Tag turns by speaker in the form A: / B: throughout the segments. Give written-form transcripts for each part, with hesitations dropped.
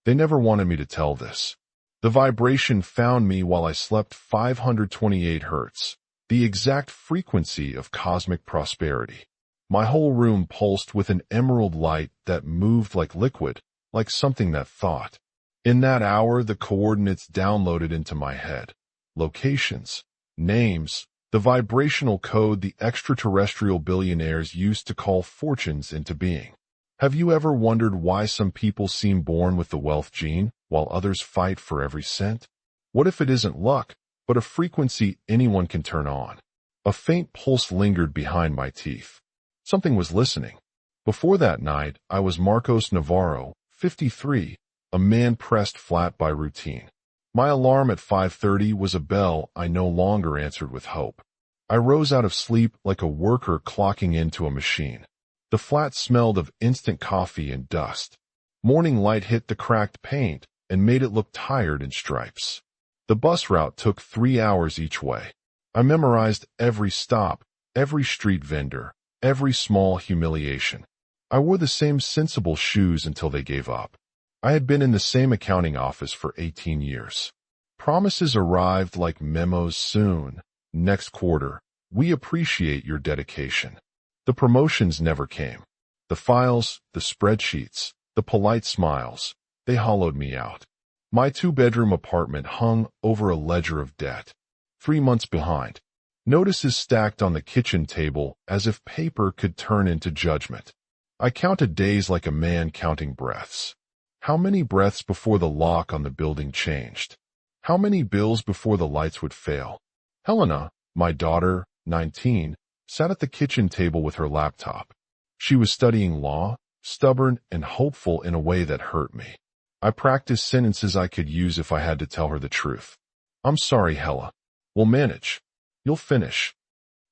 A: They never wanted me to tell this. The vibration found me while I slept 528 hertz, the exact frequency of cosmic prosperity. My whole room pulsed with an emerald light that moved like liquid, like something that thought. In that hour, the coordinates downloaded into my head. Locations, names, the vibrational code the extraterrestrial billionaires used to call fortunes into being. Have you ever wondered why some people seem born with the wealth gene, while others fight for every cent? What if it isn't luck, but a frequency anyone can turn on? A faint pulse lingered behind my teeth. Something was listening. Before that night, I was Marcos Navarro, 53, a man pressed flat by routine. My alarm at 5:30 was a bell I no longer answered with hope. I rose out of sleep like a worker clocking into a machine. The flat smelled of instant coffee and dust. Morning light hit the cracked paint and made it look tired in stripes. The bus route took 3 hours each way. I memorized every stop, every street vendor, every small humiliation. I wore the same sensible shoes until they gave up. I had been in the same accounting office for 18 years. Promises arrived like memos soon. Next quarter, we appreciate your dedication. The promotions never came. The files, the spreadsheets, the polite smiles, they hollowed me out. My 2-bedroom apartment hung over a ledger of debt. 3 months behind. Notices stacked on the kitchen table as if paper could turn into judgment. I counted days like a man counting breaths. How many breaths before the lock on the building changed? How many bills before the lights would fail? Helena, my daughter, 19, sat at the kitchen table with her laptop. She was studying law, stubborn and hopeful in a way that hurt me. I practiced sentences I could use if I had to tell her the truth. I'm sorry, Hella. We'll manage. You'll finish.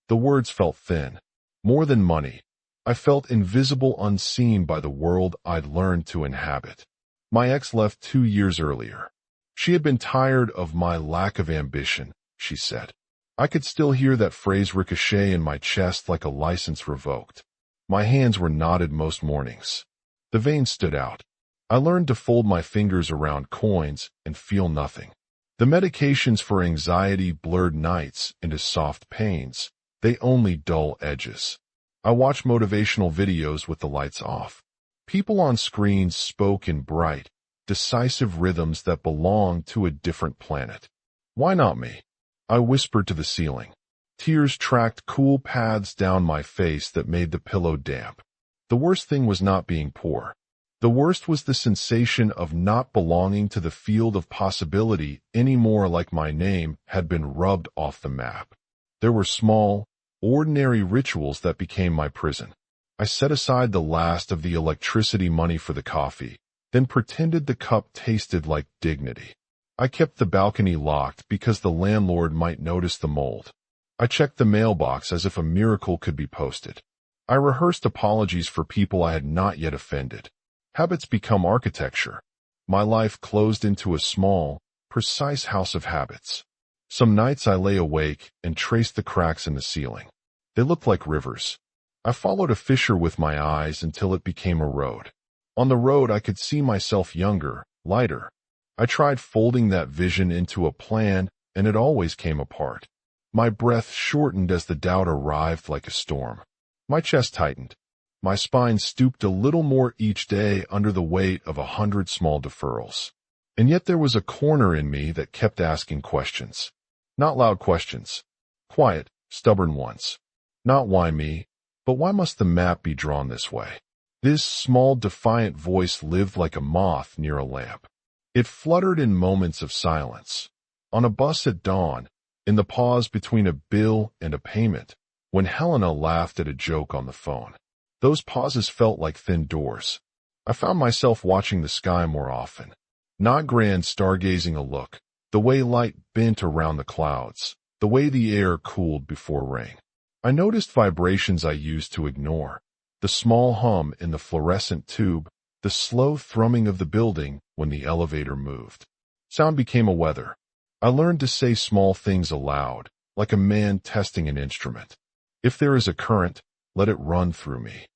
A: The words felt thin. More than money. I felt invisible, unseen by the world I'd learned to inhabit. My ex left 2 years earlier. She had been tired of my lack of ambition, she said. I could still hear that phrase ricochet in my chest like a license revoked. My hands were knotted most mornings. The veins stood out. I learned to fold my fingers around coins and feel nothing. The medications for anxiety blurred nights into soft pains. They only dull edges. I watched motivational videos with the lights off. People on screens spoke in bright, decisive rhythms that belonged to a different planet. Why not me? I whispered to the ceiling. Tears tracked cool paths down my face that made the pillow damp. The worst thing was not being poor. The worst was the sensation of not belonging to the field of possibility anymore, like my name had been rubbed off the map. There were small, ordinary rituals that became my prison. I set aside the last of the electricity money for the coffee, then pretended the cup tasted like dignity. I kept the balcony locked because the landlord might notice the mold. I checked the mailbox as if a miracle could be posted. I rehearsed apologies for people I had not yet offended. Habits become architecture. My life closed into a small, precise house of habits. Some nights I lay awake and traced the cracks in the ceiling. They looked like rivers. I followed a fissure with my eyes until it became a road. On the road I could see myself younger, lighter. I tried folding that vision into a plan, and it always came apart. My breath shortened as the doubt arrived like a storm. My chest tightened. My spine stooped a little more each day under the weight of 100 small deferrals. And yet there was a corner in me that kept asking questions. Not loud questions. Quiet, stubborn ones. Not why me, but why must the map be drawn this way? This small, defiant voice lived like a moth near a lamp. It fluttered in moments of silence. On a bus at dawn, in the pause between a bill and a payment, when Helena laughed at a joke on the phone. Those pauses felt like thin doors. I found myself watching the sky more often. Not grand stargazing a look, the way light bent around the clouds, the way the air cooled before rain. I noticed vibrations I used to ignore. The small hum in the fluorescent tube, the slow thrumming of the building when the elevator moved. Sound became a weather. I learned to say small things aloud, like a man testing an instrument. If there is a current, let it run through me.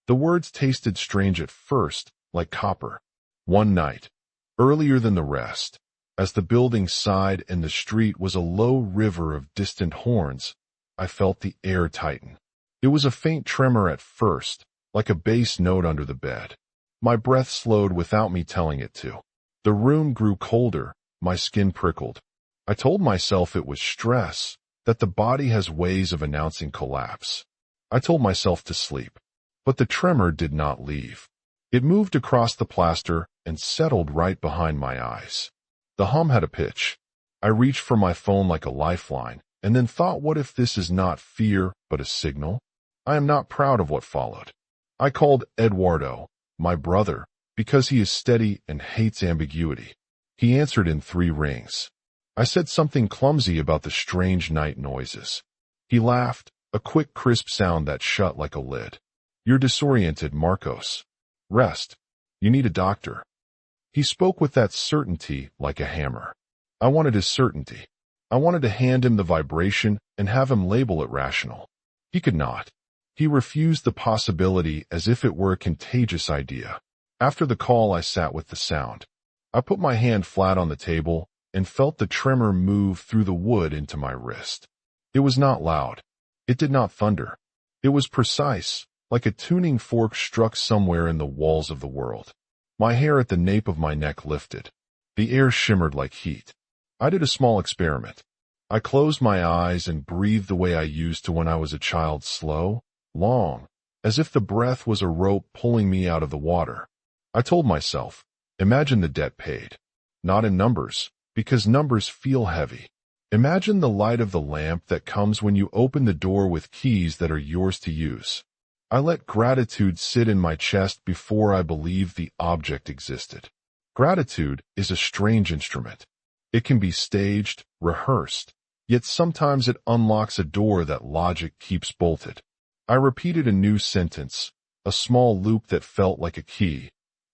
A: The words tasted strange at first, like copper. One night, earlier than the rest. As the building sighed and the street was a low river of distant horns, I felt the air tighten. It was a faint tremor at first, like a bass note under the bed. My breath slowed without me telling it to. The room grew colder, my skin prickled. I told myself it was stress, that the body has ways of announcing collapse. I told myself to sleep. But the tremor did not leave. It moved across the plaster and settled right behind my eyes. The hum had a pitch. I reached for my phone like a lifeline, and then thought, what if this is not fear, but a signal? I am not proud of what followed. I called Eduardo, my brother, because he is steady and hates ambiguity. He answered in 3 rings. I said something clumsy about the strange night noises. He laughed, a quick, crisp sound that shut like a lid. You're disoriented, Marcos. Rest. You need a doctor. He spoke with that certainty like a hammer. I wanted his certainty. I wanted to hand him the vibration and have him label it rational. He could not. He refused the possibility as if it were a contagious idea. After the call, I sat with the sound. I put my hand flat on the table and felt the tremor move through the wood into my wrist. It was not loud. It did not thunder. It was precise, like a tuning fork struck somewhere in the walls of the world. My hair at the nape of my neck lifted. The air shimmered like heat. I did a small experiment. I closed my eyes and breathed the way I used to when I was a child, slow, long, as if the breath was a rope pulling me out of the water. I told myself, imagine the debt paid. Not in numbers, because numbers feel heavy. Imagine the light of the lamp that comes when you open the door with keys that are yours to use. I let gratitude sit in my chest before I believed the object existed. Gratitude is a strange instrument. It can be staged, rehearsed, yet sometimes it unlocks a door that logic keeps bolted. I repeated a new sentence, a small loop that felt like a key.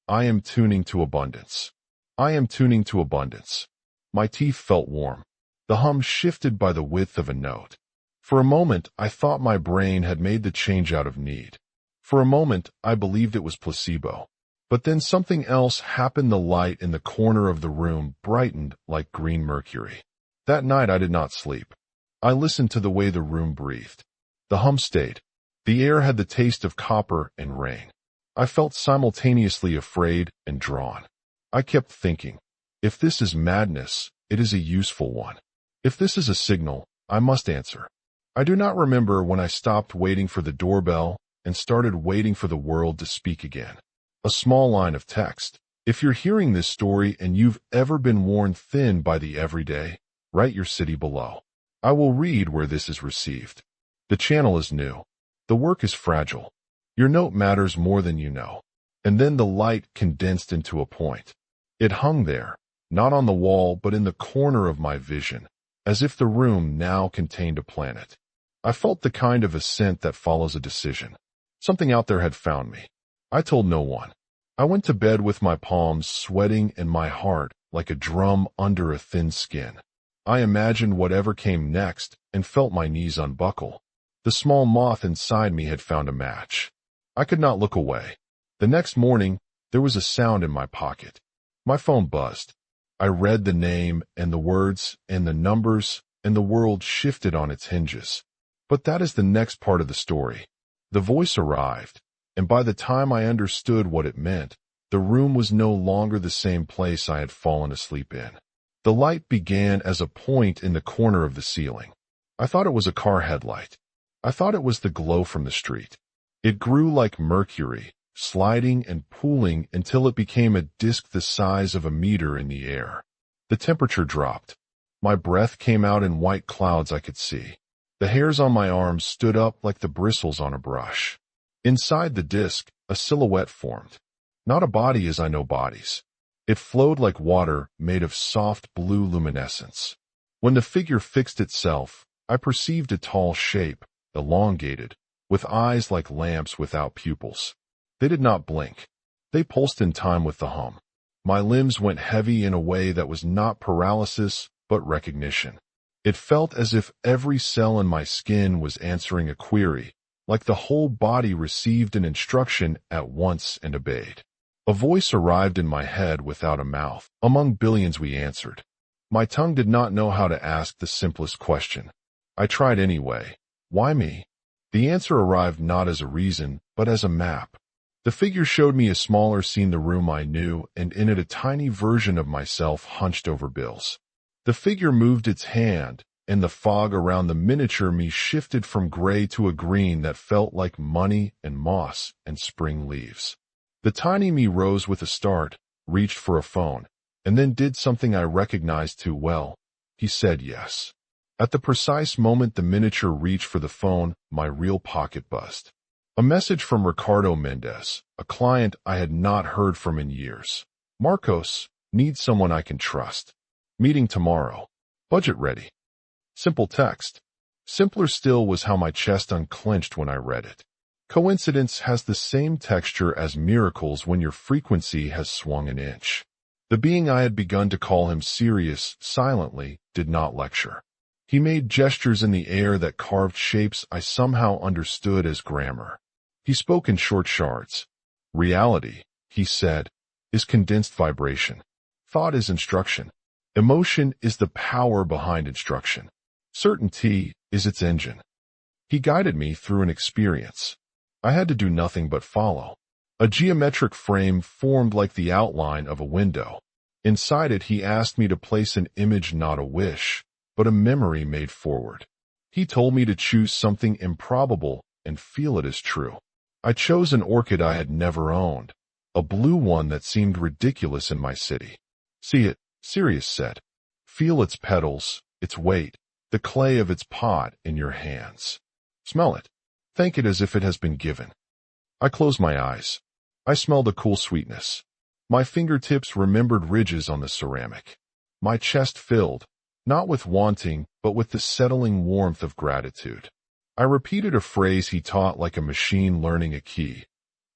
A: I am tuning to abundance. I am tuning to abundance. My teeth felt warm. The hum shifted by the width of a note. For a moment, I thought my brain had made the change out of need. For a moment, I believed it was placebo. But then something else happened. The light in the corner of the room brightened like green mercury. That night I did not sleep. I listened to the way the room breathed. The hum stayed. The air had the taste of copper and rain. I felt simultaneously afraid and drawn. I kept thinking, if this is madness, it is a useful one. If this is a signal, I must answer. I do not remember when I stopped waiting for the doorbell and started waiting for the world to speak again. A small line of text. If you're hearing this story and you've ever been worn thin by the everyday, write your city below. I will read where this is received. The channel is new. The work is fragile. Your note matters more than you know. And then the light condensed into a point. It hung there, not on the wall but in the corner of my vision, as if the room now contained a planet. I felt the kind of ascent that follows a decision. Something out there had found me. I told no one. I went to bed with my palms sweating and my heart like a drum under a thin skin. I imagined whatever came next and felt my knees unbuckle. The small moth inside me had found a match. I could not look away. The next morning, there was a sound in my pocket. My phone buzzed. I read the name and the words and the numbers, and the world shifted on its hinges. But that is the next part of the story. The voice arrived, and by the time I understood what it meant, the room was no longer the same place I had fallen asleep in. The light began as a point in the corner of the ceiling. I thought it was a car headlight. I thought it was the glow from the street. It grew like mercury, sliding and pooling until it became a disk the size of a meter in the air. The temperature dropped. My breath came out in white clouds I could see. The hairs on my arms stood up like the bristles on a brush. Inside the disk, a silhouette formed. Not a body as I know bodies. It flowed like water made of soft blue luminescence. When the figure fixed itself, I perceived a tall shape, elongated, with eyes like lamps without pupils. They did not blink. They pulsed in time with the hum. My limbs went heavy in a way that was not paralysis, but recognition. It felt as if every cell in my skin was answering a query, like the whole body received an instruction at once and obeyed. A voice arrived in my head without a mouth. Among billions we answered. My tongue did not know how to ask the simplest question. I tried anyway. Why me? The answer arrived not as a reason, but as a map. The figure showed me a smaller scene, the room I knew, and in it a tiny version of myself hunched over bills. The figure moved its hand, and the fog around the miniature me shifted from gray to a green that felt like money and moss and spring leaves. The tiny me rose with a start, reached for a phone, and then did something I recognized too well. He said yes. At the precise moment the miniature reached for the phone, my real pocket buzzed. A message from Ricardo Mendez, a client I had not heard from in years. Marcos, need someone I can trust. Meeting tomorrow. Budget ready. Simple text. Simpler still was how my chest unclenched when I read it. Coincidence has the same texture as miracles when your frequency has swung an inch. The being I had begun to call him Sirius silently did not lecture. He made gestures in the air that carved shapes I somehow understood as grammar. He spoke in short shards. Reality, he said, is condensed vibration. Thought is instruction. Emotion is the power behind instruction. Certainty is its engine. He guided me through an experience. I had to do nothing but follow. A geometric frame formed like the outline of a window. Inside it he asked me to place an image, not a wish, but a memory made forward. He told me to choose something improbable and feel it as true. I chose an orchid I had never owned, a blue one that seemed ridiculous in my city. See it, Sirius said. Feel its petals, its weight, the clay of its pot in your hands. Smell it. Thank it as if it has been given. I closed my eyes. I smelled a cool sweetness. My fingertips remembered ridges on the ceramic. My chest filled, not with wanting, but with the settling warmth of gratitude. I repeated a phrase he taught like a machine learning a key.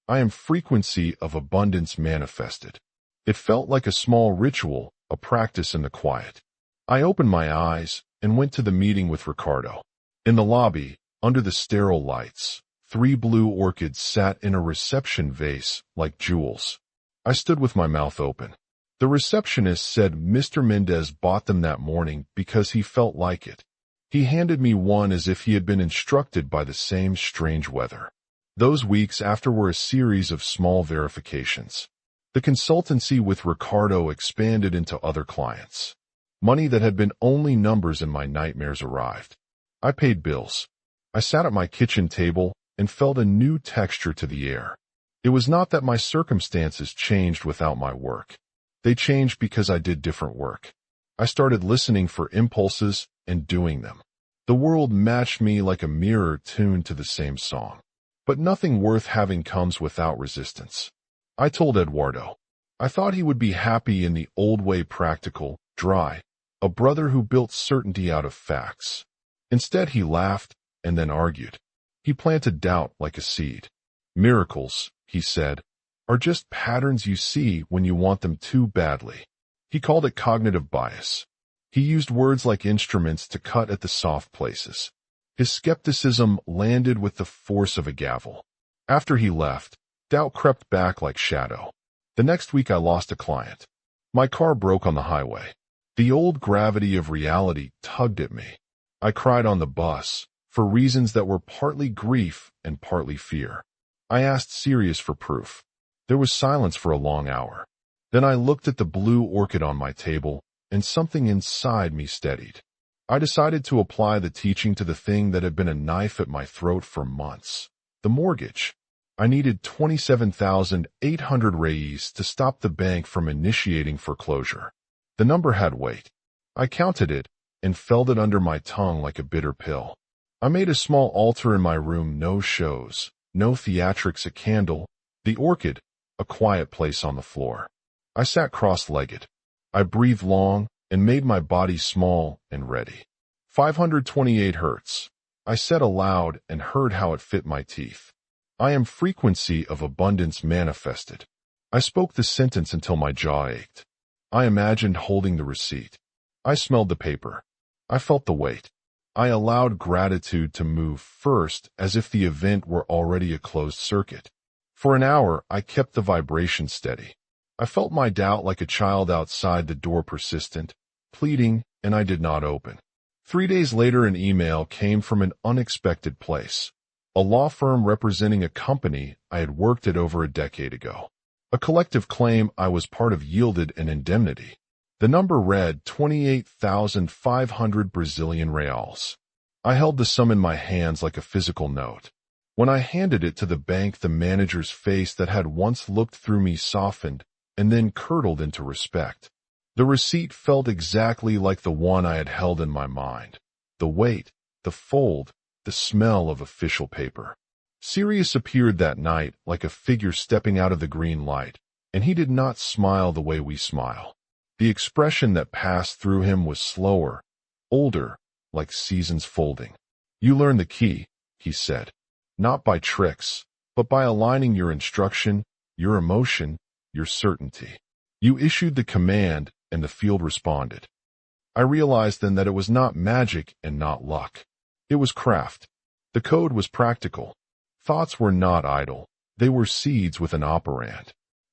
A: I am frequency of abundance manifested. It felt like a small ritual, a practice in the quiet. I opened my eyes and went to the meeting with Ricardo. In the lobby, under the sterile lights, 3 blue orchids sat in a reception vase like jewels. I stood with my mouth open. The receptionist said Mr. Mendez bought them that morning because he felt like it. He handed me one as if he had been instructed by the same strange weather. Those weeks after were a series of small verifications. The consultancy with Ricardo expanded into other clients. Money that had been only numbers in my nightmares arrived. I paid bills. I sat at my kitchen table and felt a new texture to the air. It was not that my circumstances changed without my work. They changed because I did different work. I started listening for impulses and doing them. The world matched me like a mirror tuned to the same song. But nothing worth having comes without resistance. I told Eduardo. I thought he would be happy in the old way, practical, dry, a brother who built certainty out of facts. Instead he laughed and then argued. He planted doubt like a seed. Miracles, he said, are just patterns you see when you want them too badly. He called it cognitive bias. He used words like instruments to cut at the soft places. His skepticism landed with the force of a gavel. After he left, doubt crept back like shadow. The next week I lost a client. My car broke on the highway. The old gravity of reality tugged at me. I cried on the bus, for reasons that were partly grief and partly fear. I asked Sirius for proof. There was silence for a long hour. Then I looked at the blue orchid on my table, and something inside me steadied. I decided to apply the teaching to the thing that had been a knife at my throat for months. The mortgage. I needed 27,800 reais to stop the bank from initiating foreclosure. The number had weight. I counted it and felt it under my tongue like a bitter pill. I made a small altar in my room, no shows, no theatrics, a candle, the orchid, a quiet place on the floor. I sat cross-legged. I breathed long and made my body small and ready. 528 hertz. I said aloud and heard how it fit my teeth. I am frequency of abundance manifested. I spoke the sentence until my jaw ached. I imagined holding the receipt. I smelled the paper. I felt the weight. I allowed gratitude to move first as if the event were already a closed circuit. For an hour, I kept the vibration steady. I felt my doubt like a child outside the door, persistent, pleading, and I did not open. 3 days later, an email came from an unexpected place. A law firm representing a company I had worked at over a decade ago. A collective claim I was part of yielded an indemnity. The number read 28,500 Brazilian reals. I held the sum in my hands like a physical note. When I handed it to the bank, the manager's face that had once looked through me softened and then curdled into respect. The receipt felt exactly like the one I had held in my mind. The weight, the fold, the smell of official paper. Sirius appeared that night like a figure stepping out of the green light, and he did not smile the way we smile. The expression that passed through him was slower, older, like seasons folding. You learn the key, he said, not by tricks, but by aligning your instruction, your emotion, your certainty. You issued the command, and the field responded. I realized then that it was not magic and not luck. It was craft. The code was practical. Thoughts were not idle. They were seeds with an operand.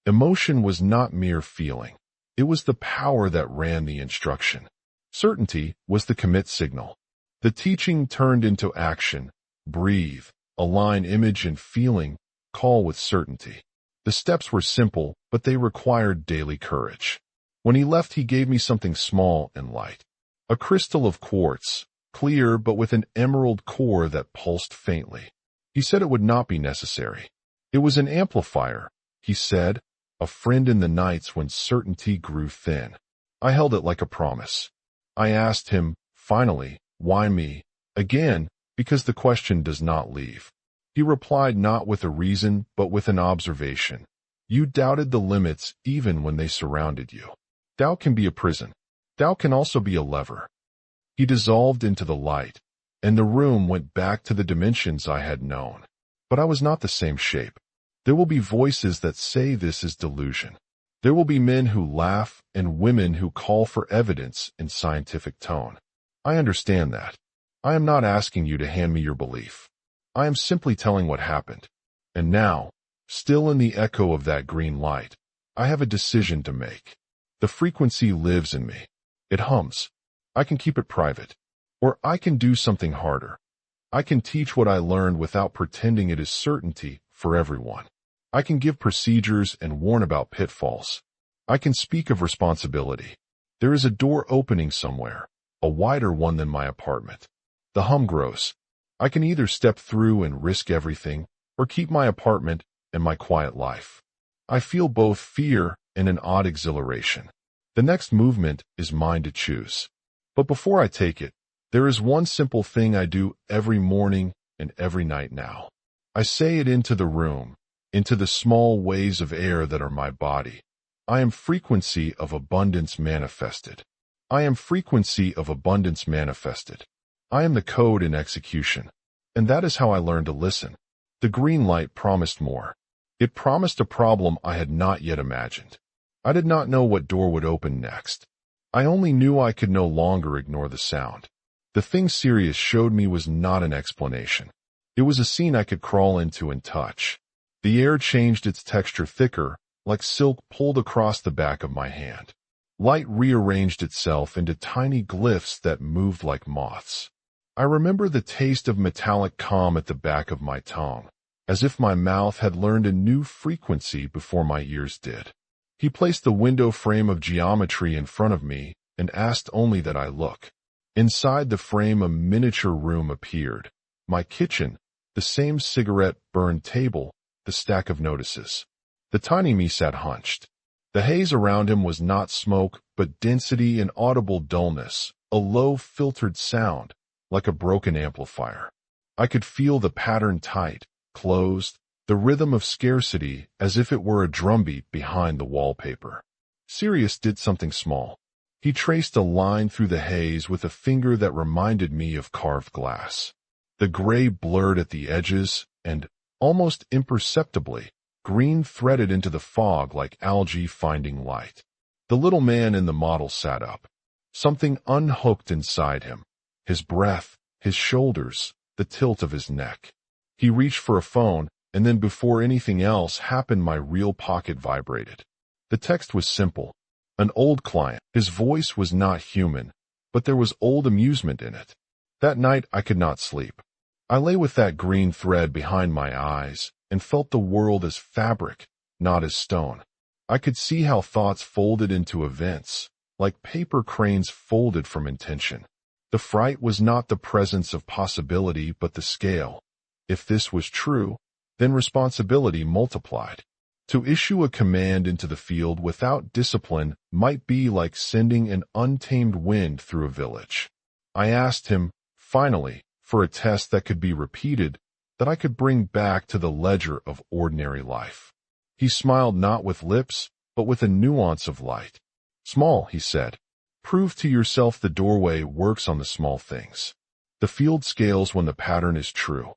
A: Emotion was not mere feeling. It was the power that ran the instruction. Certainty was the commit signal. The teaching turned into action. Breathe, align image and feeling, call with certainty. The steps were simple, but they required daily courage. When he left, he gave me something small and light. A crystal of quartz, clear but with an emerald core that pulsed faintly. He said it would not be necessary. It was an amplifier, he said, a friend in the nights when certainty grew thin. I held it like a promise. I asked him, finally, why me? Again, because the question does not leave. He replied not with a reason, but with an observation. You doubted the limits even when they surrounded you. Doubt can be a prison. Doubt can also be a lever. He dissolved into the light, and the room went back to the dimensions I had known. But I was not the same shape. There will be voices that say this is delusion. There will be men who laugh and women who call for evidence in scientific tone. I understand that. I am not asking you to hand me your belief. I am simply telling what happened. And now, still in the echo of that green light, I have a decision to make. The frequency lives in me. It hums. I can keep it private. Or I can do something harder. I can teach what I learned without pretending it is certainty for everyone. I can give procedures and warn about pitfalls. I can speak of responsibility. There is a door opening somewhere, a wider one than my apartment. The hum grows. I can either step through and risk everything, or keep my apartment and my quiet life. I feel both fear and an odd exhilaration. The next movement is mine to choose. But before I take it, there is one simple thing I do every morning and every night now. I say it into the room, into the small waves of air that are my body. I am frequency of abundance manifested. I am frequency of abundance manifested. I am the code in execution. And that is how I learned to listen. The green light promised more. It promised a problem I had not yet imagined. I did not know what door would open next. I only knew I could no longer ignore the sound. The thing Sirius showed me was not an explanation. It was a scene I could crawl into and touch. The air changed its texture, thicker, like silk pulled across the back of my hand. Light rearranged itself into tiny glyphs that moved like moths. I remember the taste of metallic calm at the back of my tongue, as if my mouth had learned a new frequency before my ears did. He placed the window frame of geometry in front of me and asked only that I look. Inside the frame a miniature room appeared. My kitchen, the same cigarette-burned table, the stack of notices. The tiny me sat hunched. The haze around him was not smoke, but density and audible dullness, a low filtered sound, like a broken amplifier. I could feel the pattern tight, closed, the rhythm of scarcity as if it were a drumbeat behind the wallpaper. Sirius did something small. He traced a line through the haze with a finger that reminded me of carved glass. The gray blurred at the edges, and, almost imperceptibly, green threaded into the fog like algae finding light. The little man in the model sat up. Something unhooked inside him. His breath, his shoulders, the tilt of his neck. He reached for a phone, and then before anything else happened, my real pocket vibrated. The text was simple. An old client. His voice was not human, but there was old amusement in it. That night I could not sleep. I lay with that green thread behind my eyes and felt the world as fabric, not as stone. I could see how thoughts folded into events, like paper cranes folded from intention. The fright was not the presence of possibility, but the scale. If this was true, then responsibility multiplied. To issue a command into the field without discipline might be like sending an untamed wind through a village. I asked him, finally, for a test that could be repeated, that I could bring back to the ledger of ordinary life. He smiled not with lips, but with a nuance of light. Small, he said. Prove to yourself the doorway works on the small things. The field scales when the pattern is true.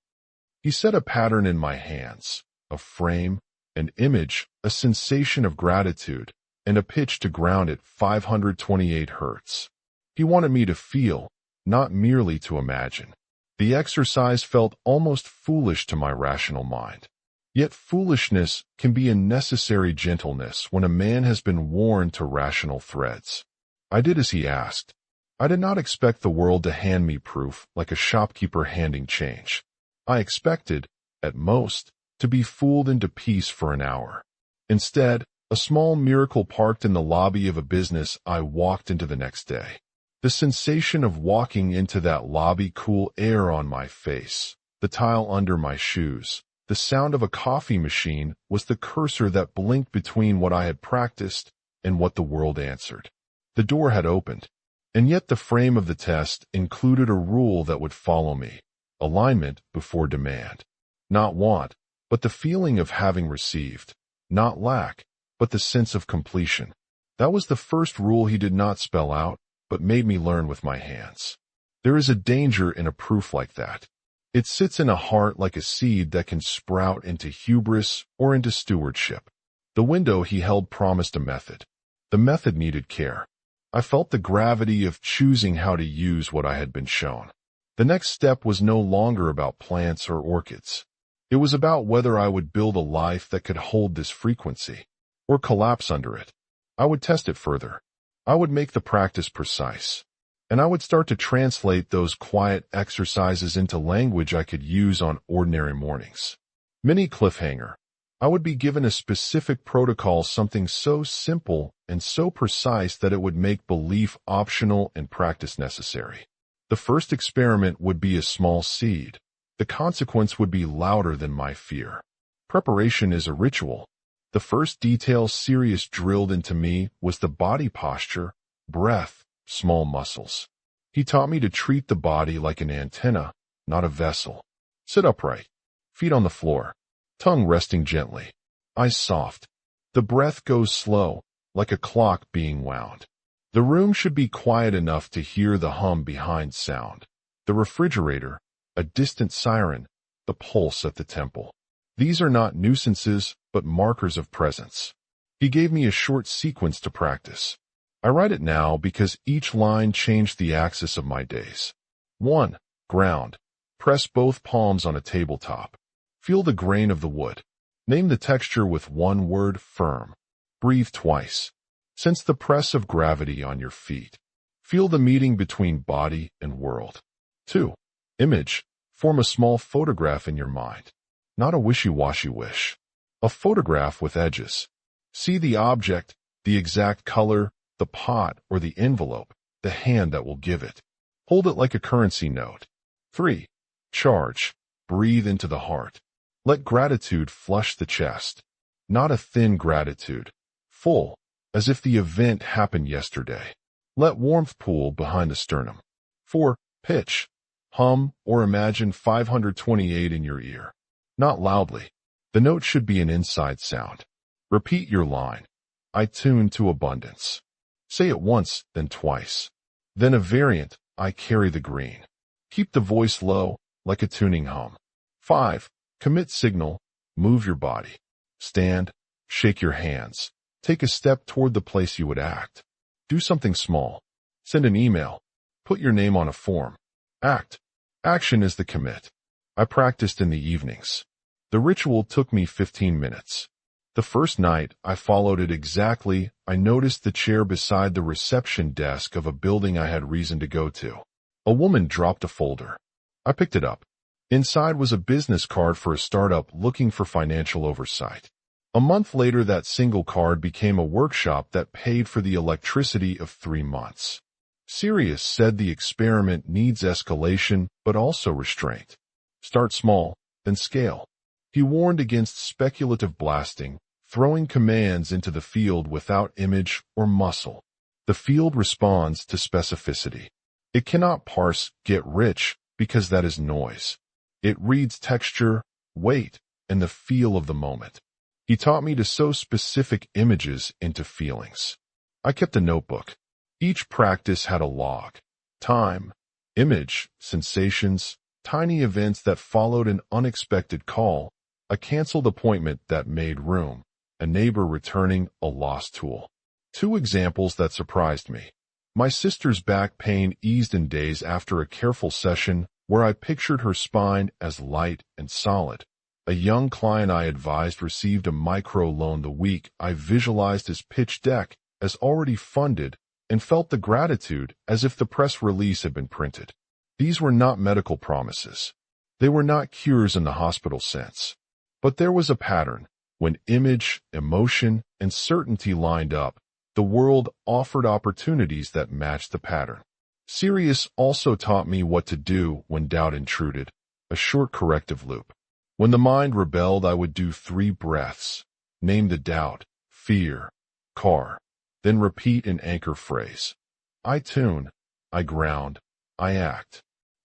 A: He set a pattern in my hands, a frame, an image, a sensation of gratitude, and a pitch to ground at 528 hertz. He wanted me to feel, not merely to imagine. The exercise felt almost foolish to my rational mind. Yet foolishness can be a necessary gentleness when a man has been worn to rational threads. I did as he asked. I did not expect the world to hand me proof like a shopkeeper handing change. I expected, at most, to be fooled into peace for an hour. Instead, a small miracle parked in the lobby of a business I walked into the next day. The sensation of walking into that lobby, cool air on my face, the tile under my shoes, the sound of a coffee machine was the cursor that blinked between what I had practiced and what the world answered. The door had opened, and yet the frame of the test included a rule that would follow me: alignment before demand. Not want, but the feeling of having received. Not lack, but the sense of completion. That was the first rule he did not spell out, but made me learn with my hands. There is a danger in a proof like that. It sits in a heart like a seed that can sprout into hubris or into stewardship. The window he held promised a method. The method needed care. I felt the gravity of choosing how to use what I had been shown. The next step was no longer about plants or orchids. It was about whether I would build a life that could hold this frequency, or collapse under it. I would test it further. I would make the practice precise, and I would start to translate those quiet exercises into language I could use on ordinary mornings. Mini cliffhanger. I would be given a specific protocol, something so simple and so precise that it would make belief optional and practice necessary. The first experiment would be a small seed. The consequence would be louder than my fear. Preparation is a ritual. The first detail Sirius drilled into me was the body posture, breath, small muscles. He taught me to treat the body like an antenna, not a vessel. Sit upright, feet on the floor, tongue resting gently, eyes soft. The breath goes slow, like a clock being wound. The room should be quiet enough to hear the hum behind sound. The refrigerator, a distant siren, the pulse at the temple. These are not nuisances, but markers of presence. He gave me a short sequence to practice. I write it now because each line changed the axis of my days. 1. Ground. Press both palms on a tabletop. Feel the grain of the wood. Name the texture with one word: firm. Breathe twice. Sense the press of gravity on your feet. Feel the meeting between body and world. 2. Image. Form a small photograph in your mind. Not a wishy-washy wish. A photograph with edges. See the object, the exact color, the pot or the envelope, the hand that will give it. Hold it like a currency note. 3. Charge. Breathe into the heart. Let gratitude flush the chest. Not a thin gratitude. Full, as if the event happened yesterday. Let warmth pool behind the sternum. 4. Pitch. Hum or imagine 528 in your ear. Not loudly. The note should be an inside sound. Repeat your line. I tune to abundance. Say it once, then twice. Then a variant, I carry the green. Keep the voice low, like a tuning hum. 5. Commit signal. Move your body. Stand. Shake your hands. Take a step toward the place you would act. Do something small. Send an email. Put your name on a form. Act. Action is the commit. I practiced in the evenings. The ritual took me 15 minutes. The first night, I followed it exactly. I noticed the chair beside the reception desk of a building I had reason to go to. A woman dropped a folder. I picked it up. Inside was a business card for a startup looking for financial oversight. A month later, that single card became a workshop that paid for the electricity of 3 months. Sirius said the experiment needs escalation, but also restraint. Start small, then scale. He warned against speculative blasting, throwing commands into the field without image or muscle. The field responds to specificity. It cannot parse "get rich" because that is noise. It reads texture, weight, and the feel of the moment. He taught me to sew specific images into feelings. I kept a notebook. Each practice had a log. Time, image, sensations, tiny events that followed an unexpected call, a canceled appointment that made room, a neighbor returning a lost tool. 2 examples that surprised me. My sister's back pain eased in days after a careful session where I pictured her spine as light and solid. A young client I advised received a micro loan the week I visualized his pitch deck as already funded and felt the gratitude as if the press release had been printed. These were not medical promises. They were not cures in the hospital sense. But there was a pattern. When image, emotion, and certainty lined up, the world offered opportunities that matched the pattern. Sirius also taught me what to do when doubt intruded, a short corrective loop. When the mind rebelled, I would do 3 breaths, name the doubt, fear, car, then repeat an anchor phrase. I tune, I ground, I act.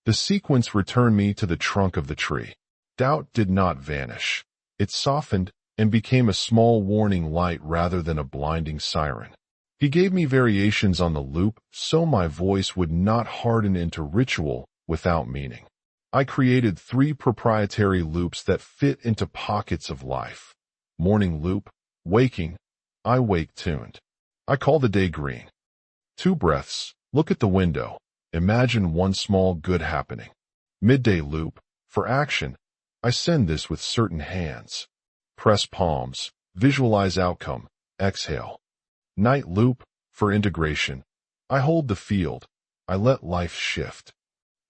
A: The sequence returned me to the trunk of the tree. Doubt did not vanish. It softened and became a small warning light rather than a blinding siren. He gave me variations on the loop so my voice would not harden into ritual without meaning. I created 3 proprietary loops that fit into pockets of life. Morning loop, waking, I wake tuned. I call the day green. 2 breaths, look at the window, imagine one small good happening. Midday loop, for action, I send this with certain hands. Press palms, visualize outcome, exhale. Night loop, for integration, I hold the field, I let life shift.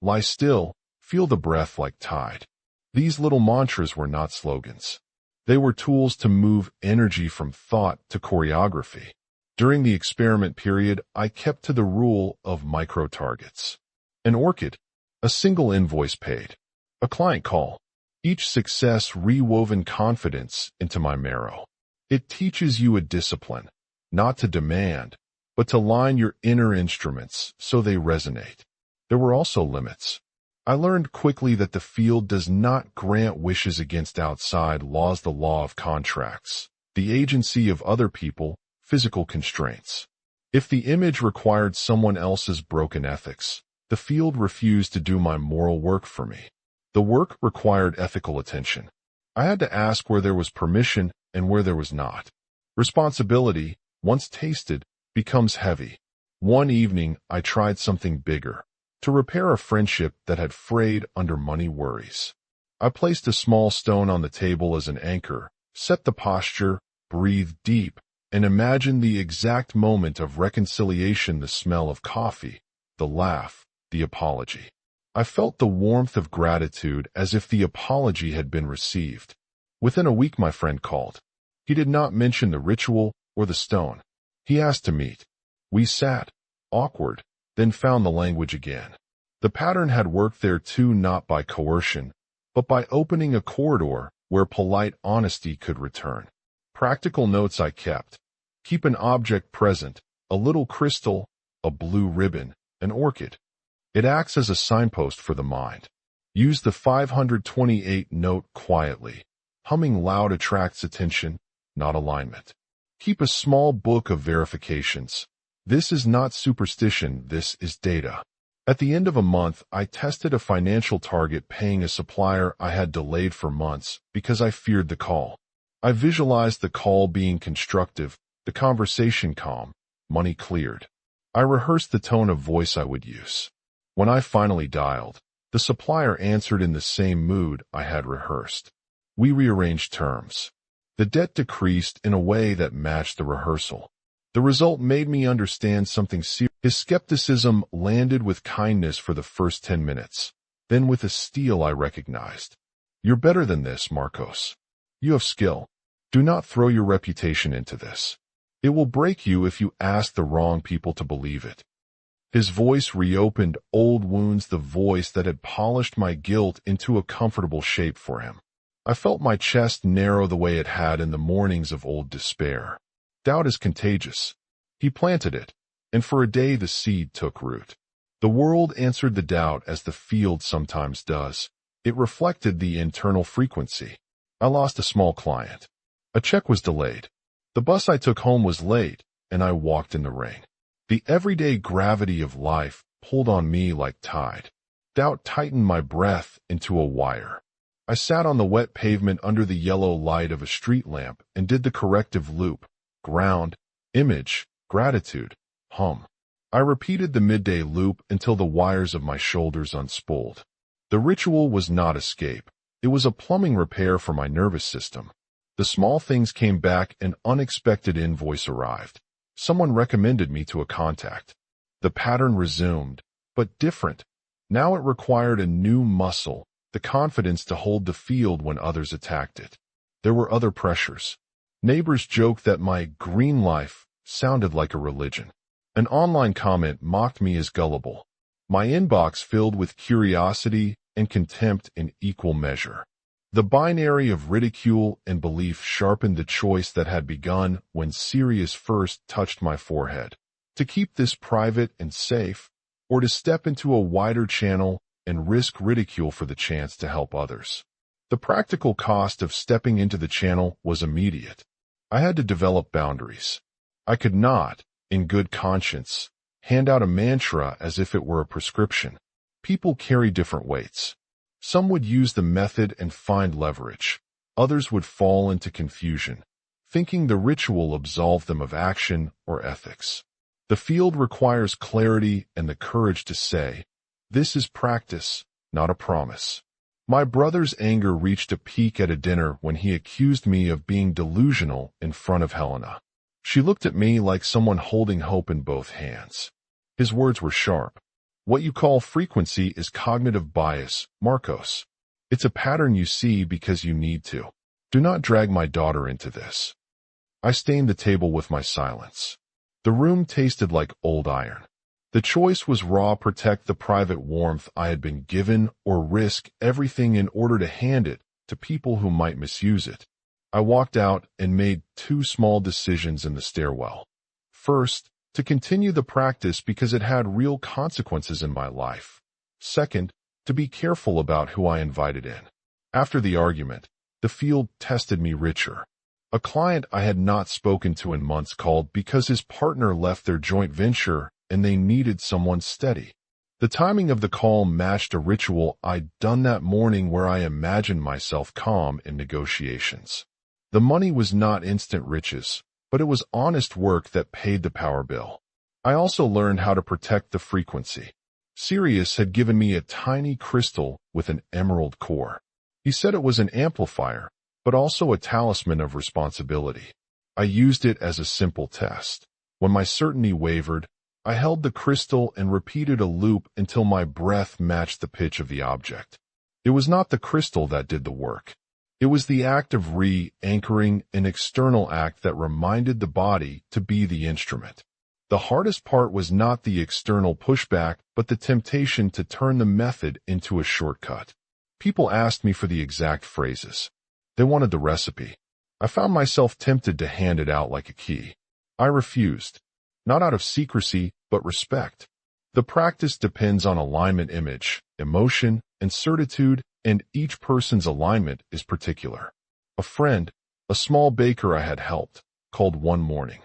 A: Lie still, feel the breath like tide. These little mantras were not slogans. They were tools to move energy from thought to choreography. During the experiment period, I kept to the rule of micro-targets. An orchid, a single invoice paid. A client call. Each success rewoven confidence into my marrow. It teaches you a discipline, not to demand, but to line your inner instruments so they resonate. There were also limits. I learned quickly that the field does not grant wishes against outside laws, the law of contracts, the agency of other people, physical constraints. If the image required someone else's broken ethics, the field refused to do my moral work for me. The work required ethical attention. I had to ask where there was permission and where there was not. Responsibility, once tasted, becomes heavy. One evening, I tried something bigger, to repair a friendship that had frayed under money worries. I placed a small stone on the table as an anchor, set the posture, breathed deep, and imagined the exact moment of reconciliation, the smell of coffee, the laugh, the apology. I felt the warmth of gratitude as if the apology had been received. Within a week, my friend called. He did not mention the ritual or the stone. He asked to meet. We sat, awkward, then found the language again. The pattern had worked there too, not by coercion, but by opening a corridor where polite honesty could return. Practical notes I kept. Keep an object present, a little crystal, a blue ribbon, an orchid. It acts as a signpost for the mind. Use the 528 note quietly. Humming loud attracts attention, not alignment. Keep a small book of verifications. This is not superstition, this is data. At the end of a month, I tested a financial target paying a supplier I had delayed for months because I feared the call. I visualized the call being constructive, the conversation calm, money cleared. I rehearsed the tone of voice I would use. When I finally dialed, the supplier answered in the same mood I had rehearsed. We rearranged terms. The debt decreased in a way that matched the rehearsal. The result made me understand something serious. His skepticism landed with kindness for the first 10 minutes. Then with a steel I recognized. You're better than this, Marcos. You have skill. Do not throw your reputation into this. It will break you if you ask the wrong people to believe it. His voice reopened old wounds, the voice that had polished my guilt into a comfortable shape for him. I felt my chest narrow the way it had in the mornings of old despair. Doubt is contagious. He planted it, and for a day the seed took root. The world answered the doubt as the field sometimes does. It reflected the internal frequency. I lost a small client. A check was delayed. The bus I took home was late, and I walked in the rain. The everyday gravity of life pulled on me like tide. Doubt tightened my breath into a wire. I sat on the wet pavement under the yellow light of a street lamp and did the corrective loop. Ground, image, gratitude, hum. I repeated the midday loop until the wires of my shoulders unspooled. The ritual was not escape. It was a plumbing repair for my nervous system. The small things came back. An unexpected invoice arrived. Someone recommended me to a contact. The pattern resumed, but different. Now it required a new muscle, the confidence to hold the field when others attacked it. There were other pressures. Neighbors joked that my green life sounded like a religion. An online comment mocked me as gullible. My inbox filled with curiosity and contempt in equal measure. The binary of ridicule and belief sharpened the choice that had begun when Sirius first touched my forehead. To keep this private and safe, or to step into a wider channel and risk ridicule for the chance to help others. The practical cost of stepping into the channel was immediate. I had to develop boundaries. I could not, in good conscience, hand out a mantra as if it were a prescription. People carry different weights. Some would use the method and find leverage. Others would fall into confusion, thinking the ritual absolved them of action or ethics. The field requires clarity and the courage to say, "This is practice, not a promise." My brother's anger reached a peak at a dinner when he accused me of being delusional in front of Helena. She looked at me like someone holding hope in both hands. His words were sharp. What you call frequency is cognitive bias, Marcos. It's a pattern you see because you need to. Do not drag my daughter into this. I stained the table with my silence. The room tasted like old iron. The choice was raw: protect the private warmth I had been given or risk everything in order to hand it to people who might misuse it. I walked out and made two small decisions in the stairwell. First, to continue the practice because it had real consequences in my life. Second, to be careful about who I invited in. After the argument, the field tested me richer. A client I had not spoken to in months called because his partner left their joint venture and they needed someone steady. The timing of the call matched a ritual I'd done that morning where I imagined myself calm in negotiations. The money was not instant riches, but it was honest work that paid the power bill. I also learned how to protect the frequency. Sirius had given me a tiny crystal with an emerald core. He said it was an amplifier, but also a talisman of responsibility. I used it as a simple test. When my certainty wavered, I held the crystal and repeated a loop until my breath matched the pitch of the object. It was not the crystal that did the work. It was the act of re-anchoring, an external act that reminded the body to be the instrument. The hardest part was not the external pushback, but the temptation to turn the method into a shortcut. People asked me for the exact phrases. They wanted the recipe. I found myself tempted to hand it out like a key. I refused, not out of secrecy, but respect. The practice depends on alignment, image, emotion, and certitude, and each person's alignment is particular. A friend, a small baker I had helped, called one morning.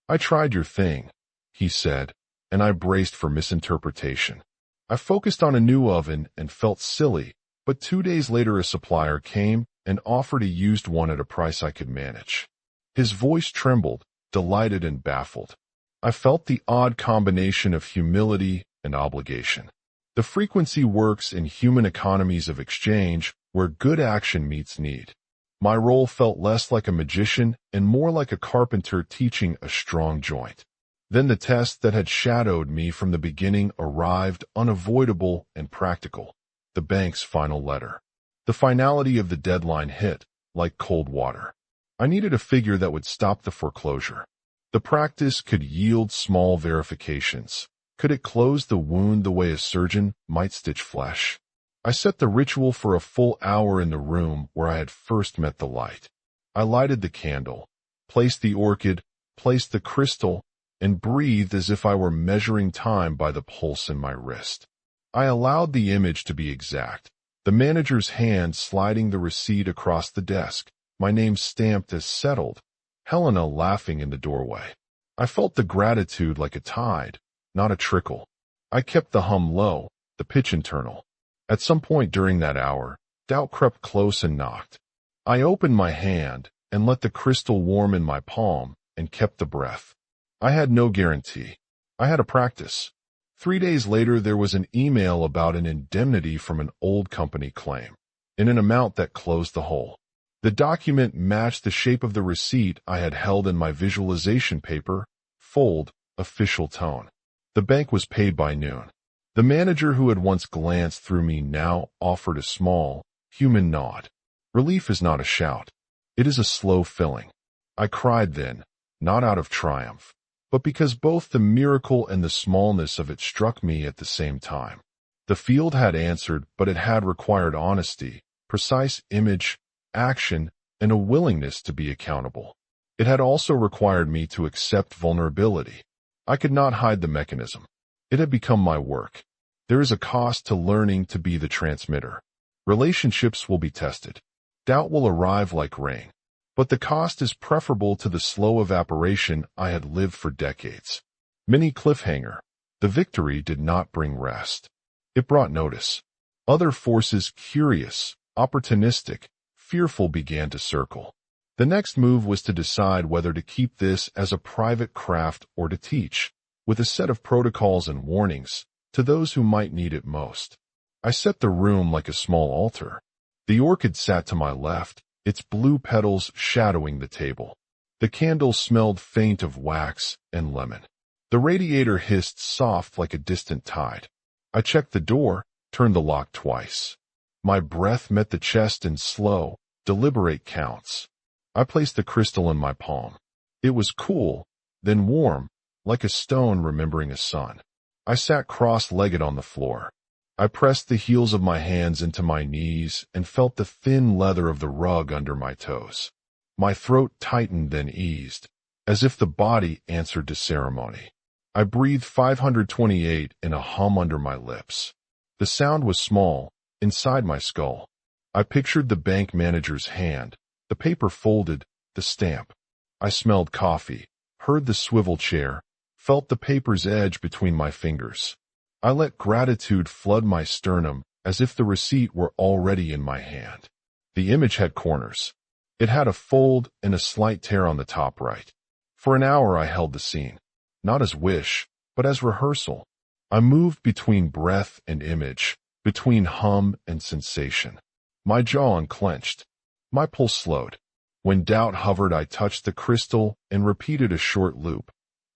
A: "I tried your thing," he said, and I braced for misinterpretation. I focused on a new oven and felt silly, but 2 days later a supplier came and offered a used one at a price I could manage. His voice trembled, delighted and baffled. I felt the odd combination of humility and obligation. The frequency works in human economies of exchange where good action meets need. My role felt less like a magician and more like a carpenter teaching a strong joint. Then the test that had shadowed me from the beginning arrived, unavoidable and practical. The bank's final letter. The finality of the deadline hit, like cold water. I needed a figure that would stop the foreclosure. The practice could yield small verifications. Could it close the wound the way a surgeon might stitch flesh? I set the ritual for a full hour in the room where I had first met the light. I lighted the candle, placed the orchid, placed the crystal, and breathed as if I were measuring time by the pulse in my wrist. I allowed the image to be exact, the manager's hand sliding the receipt across the desk, my name stamped as settled, Helena laughing in the doorway. I felt the gratitude like a tide, not a trickle. I kept the hum low, the pitch internal. At some point during that hour, doubt crept close and knocked. I opened my hand and let the crystal warm in my palm and kept the breath. I had no guarantee. I had a practice. 3 days later, there was an email about an indemnity from an old company claim, in an amount that closed the hole. The document matched the shape of the receipt I had held in my visualization paper, fold, official tone. The bank was paid by noon. The manager who had once glanced through me now offered a small, human nod. Relief is not a shout. It is a slow filling. I cried then, not out of triumph, but because both the miracle and the smallness of it struck me at the same time. The field had answered, but it had required honesty, precise image, action, and a willingness to be accountable. It had also required me to accept vulnerability. I could not hide the mechanism. It had become my work. There is a cost to learning to be the transmitter. Relationships will be tested. Doubt will arrive like rain. But the cost is preferable to the slow evaporation I had lived for decades. Mini cliffhanger. The victory did not bring rest. It brought notice. Other forces, curious, opportunistic, fearful, began to circle. The next move was to decide whether to keep this as a private craft or to teach, with a set of protocols and warnings, to those who might need it most. I set the room like a small altar. The orchid sat to my left, its blue petals shadowing the table. The candle smelled faint of wax and lemon. The radiator hissed soft like a distant tide. I checked the door, turned the lock twice. My breath met the chest in slow, deliberate counts. I placed the crystal in my palm. It was cool, then warm, like a stone remembering a sun. I sat cross-legged on the floor. I pressed the heels of my hands into my knees and felt the thin leather of the rug under my toes. My throat tightened then eased, as if the body answered to ceremony. I breathed 528 in a hum under my lips. The sound was small, inside my skull. I pictured the bank manager's hand, the paper folded, the stamp. I smelled coffee, heard the swivel chair, felt the paper's edge between my fingers. I let gratitude flood my sternum as if the receipt were already in my hand. The image had corners. It had a fold and a slight tear on the top right. For an hour I held the scene, not as wish, but as rehearsal. I moved between breath and image, between hum and sensation. My jaw unclenched. My pulse slowed. When doubt hovered, I touched the crystal and repeated a short loop.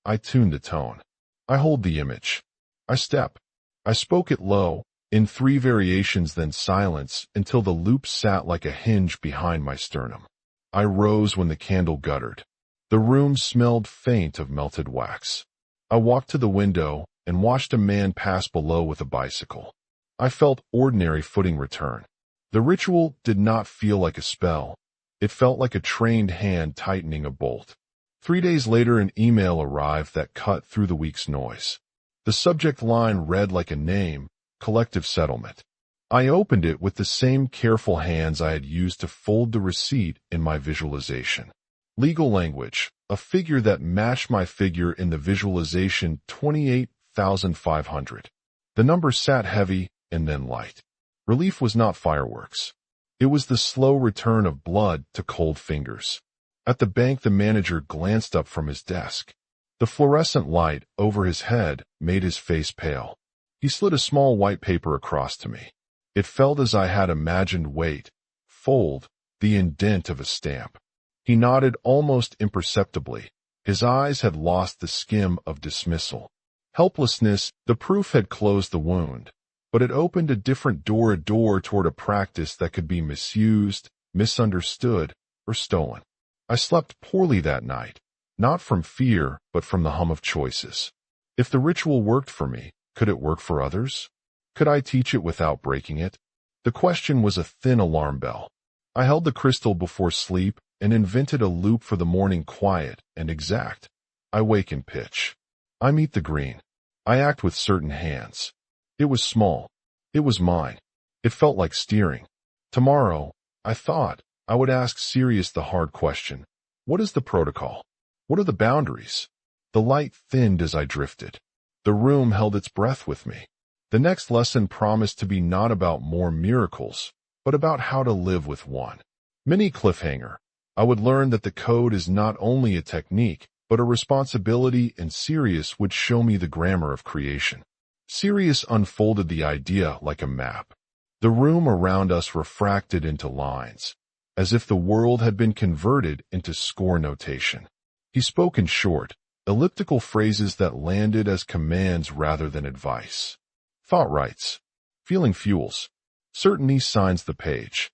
A: I tuned the tone. I hold the image. I step. I spoke it low, in 3 variations, then silence, until the loop sat like a hinge behind my sternum. I rose when the candle guttered. The room smelled faint of melted wax. I walked to the window and watched a man pass below with a bicycle. I felt ordinary footing return. The ritual did not feel like a spell. It felt like a trained hand tightening a bolt. 3 days later, an email arrived that cut through the week's noise. The subject line read like a name, collective settlement. I opened it with the same careful hands I had used to fold the receipt in my visualization. Legal language, a figure that matched my figure in the visualization, 28,500. The number sat heavy and then light. Relief was not fireworks. It was the slow return of blood to cold fingers. At the bank, the manager glanced up from his desk. The fluorescent light over his head made his face pale. He slid a small white paper across to me. It felt as I had imagined: wait, fold, the indent of a stamp. He nodded almost imperceptibly. His eyes had lost the skim of dismissal. Helplessness, the proof had closed the wound, but it opened a different door, a door toward a practice that could be misused, misunderstood, or stolen. I slept poorly that night, not from fear, but from the hum of choices. If the ritual worked for me, could it work for others? Could I teach it without breaking it? The question was a thin alarm bell. I held the crystal before sleep and invented a loop for the morning, quiet and exact. I wake and pitch. I meet the green. I act with certain hands. It was small. It was mine. It felt like steering. Tomorrow, I thought, I would ask Sirius the hard question. What is the protocol? What are the boundaries? The light thinned as I drifted. The room held its breath with me. The next lesson promised to be not about more miracles, but about how to live with one. Mini cliffhanger. I would learn that the code is not only a technique, but a responsibility, and Sirius would show me the grammar of creation. Sirius unfolded the idea like a map. The room around us refracted into lines, as if the world had been converted into score notation. He spoke in short, elliptical phrases that landed as commands rather than advice. Thought writes. Feeling fuels. Certainty signs the page.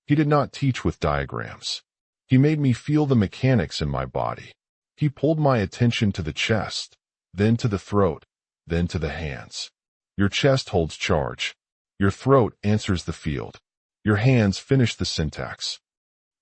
A: He did not teach with diagrams. He made me feel the mechanics in my body. He pulled my attention to the chest, then to the throat, then to the hands. Your chest holds charge. Your throat answers the field. Your hands finish the syntax.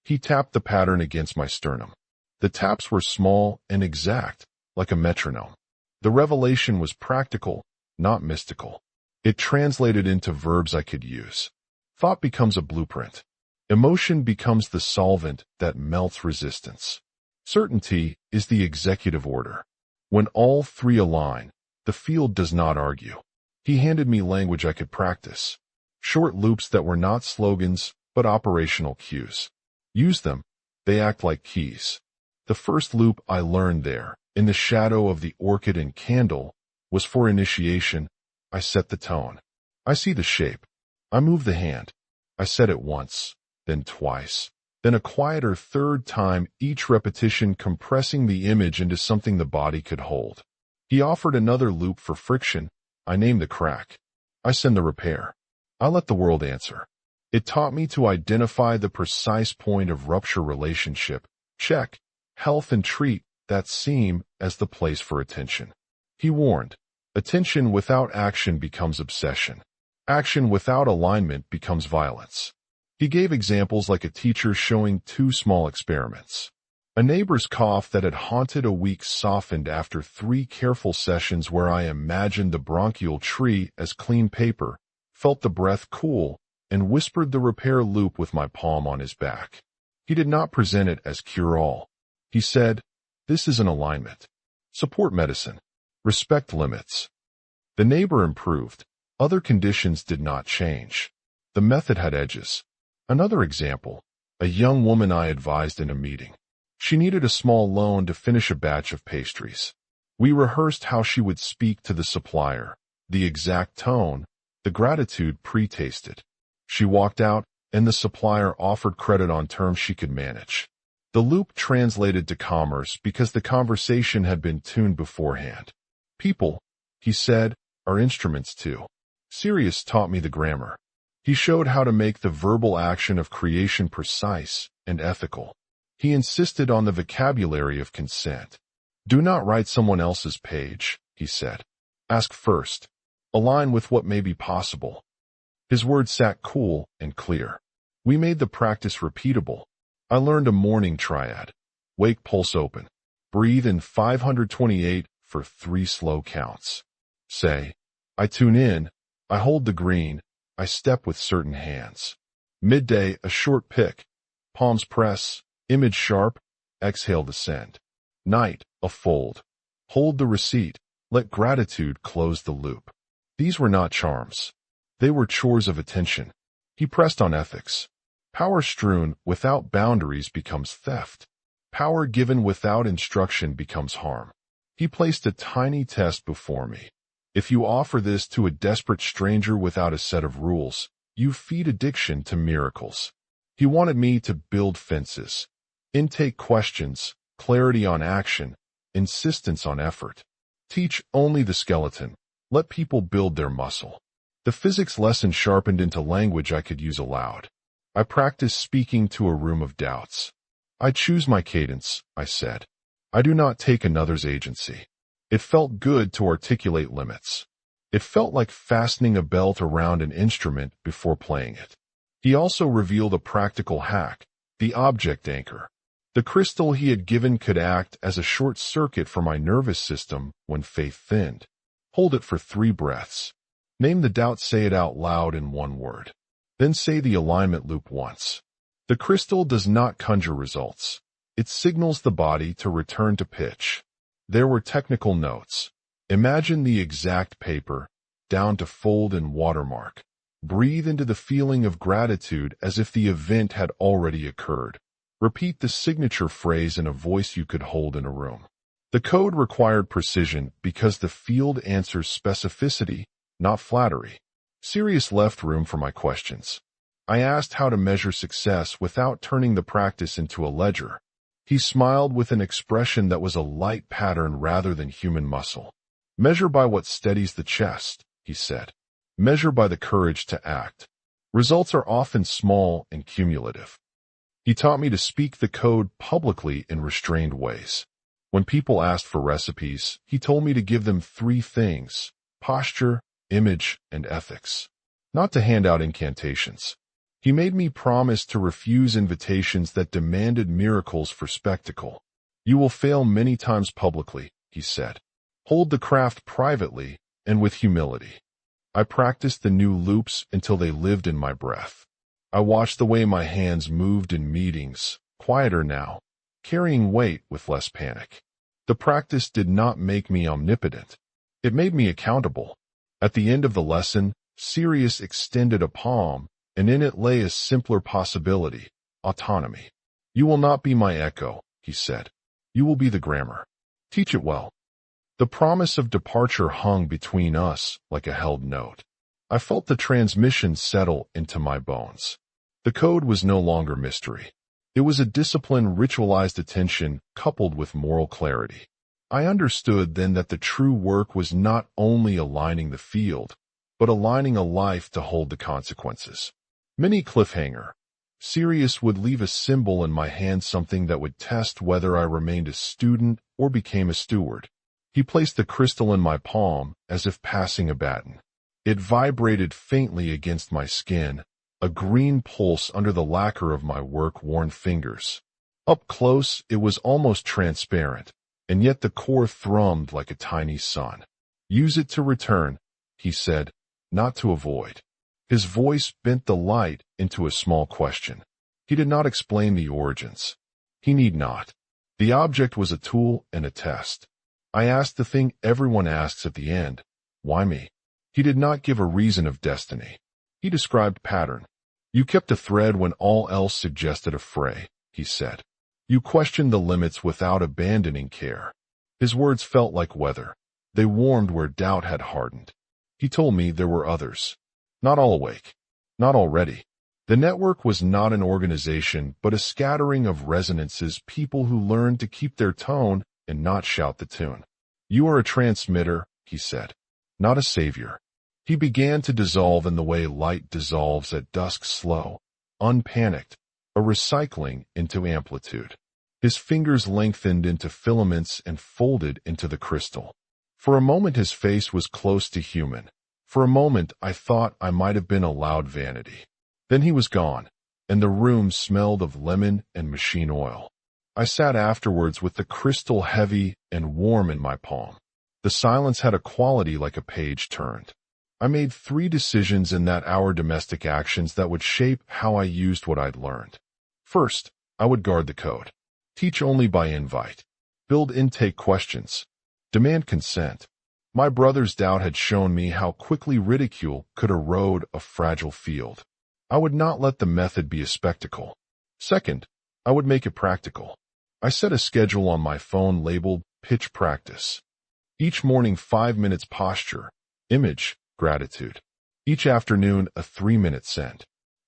A: He tapped the pattern against my sternum. The taps were small and exact, like a metronome. The revelation was practical, not mystical. It translated into verbs I could use. Thought becomes a blueprint. Emotion becomes the solvent that melts resistance. Certainty is the executive order. When all three align, the field does not argue. He handed me language I could practice. Short loops that were not slogans, but operational cues. Use them. They act like keys. The first loop I learned there, in the shadow of the orchid and candle, was for initiation. I set the tone. I see the shape. I move the hand. I said it once, then twice, then a quieter third time, each repetition compressing the image into something the body could hold. He offered another loop for friction. I named the crack. I send the repair. I let the world answer. It taught me to identify the precise point of rupture relationship. Check. Health and treat that seam as the place for attention. He warned. Attention without action becomes obsession. Action without alignment becomes violence. He gave examples like a teacher showing two small experiments. A neighbor's cough that had haunted a week softened after 3 careful sessions where I imagined the bronchial tree as clean paper, felt the breath cool, and whispered the repair loop with my palm on his back. He did not present it as cure-all. He said, this is an alignment. Support medicine. Respect limits. The neighbor improved. Other conditions did not change. The method had edges. Another example, a young woman I advised in a meeting. She needed a small loan to finish a batch of pastries. We rehearsed how she would speak to the supplier, the exact tone, the gratitude pre-tasted. She walked out, and the supplier offered credit on terms she could manage. The loop translated to commerce because the conversation had been tuned beforehand. People, he said, are instruments too. Sirius taught me the grammar. He showed how to make the verbal action of creation precise and ethical. He insisted on the vocabulary of consent. Do not write someone else's page, he said. Ask first. Align with what may be possible. His words sat cool and clear. We made the practice repeatable. I learned a morning triad. Wake, pulse open. Breathe in 528 for 3 slow counts. Say, I tune in. I hold the green. I step with certain hands. Midday, a short pick. Palms press. Image sharp. Exhale the send. Night, a fold. Hold the receipt. Let gratitude close the loop. These were not charms. They were chores of attention. He pressed on ethics. Power strewn without boundaries becomes theft. Power given without instruction becomes harm. He placed a tiny test before me. If you offer this to a desperate stranger without a set of rules, you feed addiction to miracles. He wanted me to build fences, intake questions, clarity on action, insistence on effort. Teach only the skeleton. Let people build their muscle. The physics lesson sharpened into language I could use aloud. I practiced speaking to a room of doubts. I choose my cadence, I said. I do not take another's agency. It felt good to articulate limits. It felt like fastening a belt around an instrument before playing it. He also revealed a practical hack, the object anchor. The crystal he had given could act as a short circuit for my nervous system when faith thinned. Hold it for 3 breaths. Name the doubt, say it out loud in 1 word. Then say the alignment loop once. The crystal does not conjure results. It signals the body to return to pitch. There were technical notes. Imagine the exact paper, down to fold and watermark. Breathe into the feeling of gratitude as if the event had already occurred. Repeat the signature phrase in a voice you could hold in a room. The code required precision because the field answers specificity, not flattery. Sirius left room for my questions. I asked how to measure success without turning the practice into a ledger. He smiled with an expression that was a light pattern rather than human muscle. Measure by what steadies the chest, he said. Measure by the courage to act. Results are often small and cumulative. He taught me to speak the code publicly in restrained ways. When people asked for recipes, he told me to give them 3 things: posture, image, and ethics. Not to hand out incantations. He made me promise to refuse invitations that demanded miracles for spectacle. You will fail many times publicly, he said. Hold the craft privately and with humility. I practiced the new loops until they lived in my breath. I watched the way my hands moved in meetings, quieter now, carrying weight with less panic. The practice did not make me omnipotent. It made me accountable. At the end of the lesson, Sirius extended a palm, and in it lay a simpler possibility: autonomy. You will not be my echo, he said. You will be the grammar. Teach it well. The promise of departure hung between us like a held note. I felt the transmission settle into my bones. The code was no longer mystery. It was a disciplined, ritualized attention coupled with moral clarity. I understood then that the true work was not only aligning the field, but aligning a life to hold the consequences. Mini cliffhanger. Sirius would leave a symbol in my hand, something that would test whether I remained a student or became a steward. He placed the crystal in my palm as if passing a baton. It vibrated faintly against my skin, a green pulse under the lacquer of my work-worn fingers. Up close, it was almost transparent, and yet the core thrummed like a tiny sun. Use it to return, he said, not to avoid. His voice bent the light into a small question. He did not explain the origins. He need not. The object was a tool and a test. I asked the thing everyone asks at the end: why me? He did not give a reason of destiny. He described pattern. You kept a thread when all else suggested a fray, he said. You questioned the limits without abandoning care. His words felt like weather. They warmed where doubt had hardened. He told me there were others. Not all awake. Not all ready. The network was not an organization, but a scattering of resonances, people who learned to keep their tone and not shout the tune. You are a transmitter, he said, not a savior. He began to dissolve in the way light dissolves at dusk, slow, unpanicked, a recycling into amplitude. His fingers lengthened into filaments and folded into the crystal. For a moment his face was close to human. For a moment I thought I might have been allowed vanity. Then he was gone, and the room smelled of lemon and machine oil. I sat afterwards with the crystal heavy and warm in my palm. The silence had a quality like a page turned. I made 3 decisions in that hour, domestic actions that would shape how I used what I'd learned. First, I would guard the code. Teach only by invite. Build intake questions. Demand consent. My brother's doubt had shown me how quickly ridicule could erode a fragile field. I would not let the method be a spectacle. Second, I would make it practical. I set a schedule on my phone labeled pitch practice. Each morning 5 minutes posture, image, gratitude. Each afternoon a 3-minute send.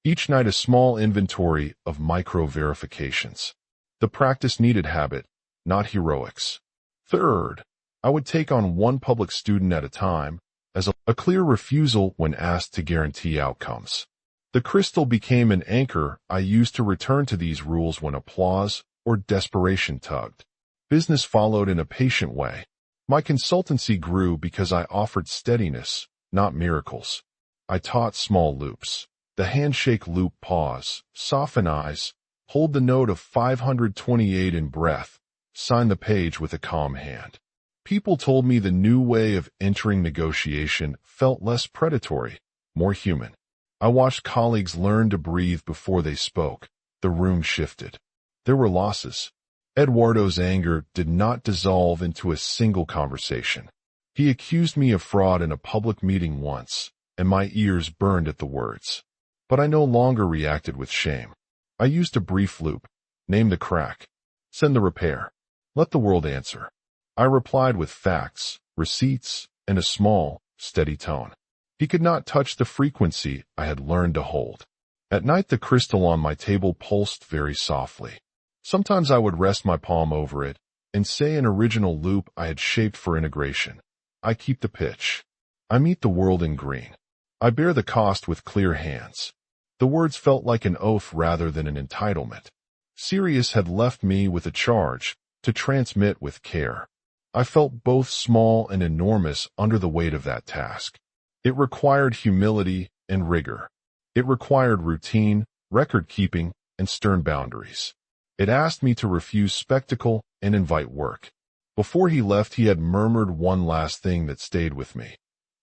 A: Each night a small inventory of micro-verifications. The practice needed habit, not heroics. Third, I would take on one public student at a time, as a clear refusal when asked to guarantee outcomes. The crystal became an anchor I used to return to these rules when applause or desperation tugged. Business followed in a patient way. My consultancy grew because I offered steadiness, not miracles. I taught small loops. The handshake loop: pause, soften eyes, hold the note of 528 in breath, sign the page with a calm hand. People told me the new way of entering negotiation felt less predatory, more human. I watched colleagues learn to breathe before they spoke. The room shifted. There were losses. Eduardo's anger did not dissolve into a single conversation. He accused me of fraud in a public meeting once, and my ears burned at the words. But I no longer reacted with shame. I used a brief loop. Name the crack. Send the repair. Let the world answer. I replied with facts, receipts, and a small, steady tone. He could not touch the frequency I had learned to hold. At night the crystal on my table pulsed very softly. Sometimes I would rest my palm over it and say an original loop I had shaped for integration. I keep the pitch. I meet the world in green. I bear the cost with clear hands. The words felt like an oath rather than an entitlement. Sirius had left me with a charge to transmit with care. I felt both small and enormous under the weight of that task. It required humility and rigor. It required routine, record-keeping, and stern boundaries. It asked me to refuse spectacle and invite work. Before he left, he had murmured one last thing that stayed with me.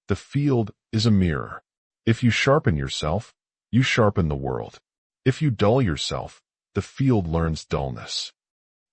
A: The field is a mirror. If you sharpen yourself, you sharpen the world. If you dull yourself, the field learns dullness.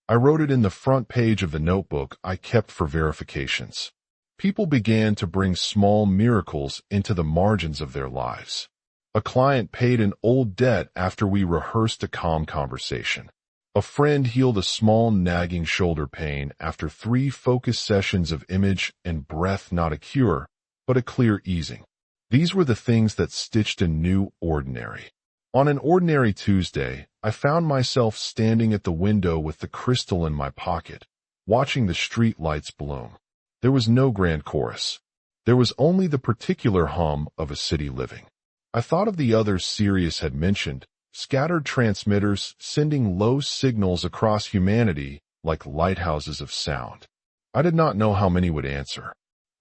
A: I wrote it in the front page of the notebook I kept for verifications. People began to bring small miracles into the margins of their lives. A client paid an old debt after we rehearsed a calm conversation. A friend healed a small nagging shoulder pain after 3 focused sessions of image and breath, not a cure, but a clear easing. These were the things that stitched a new ordinary. On an ordinary Tuesday, I found myself standing at the window with the crystal in my pocket, watching the street lights bloom. There was no grand chorus. There was only the particular hum of a city living. I thought of the others Sirius had mentioned, scattered transmitters sending low signals across humanity like lighthouses of sound. I did not know how many would answer.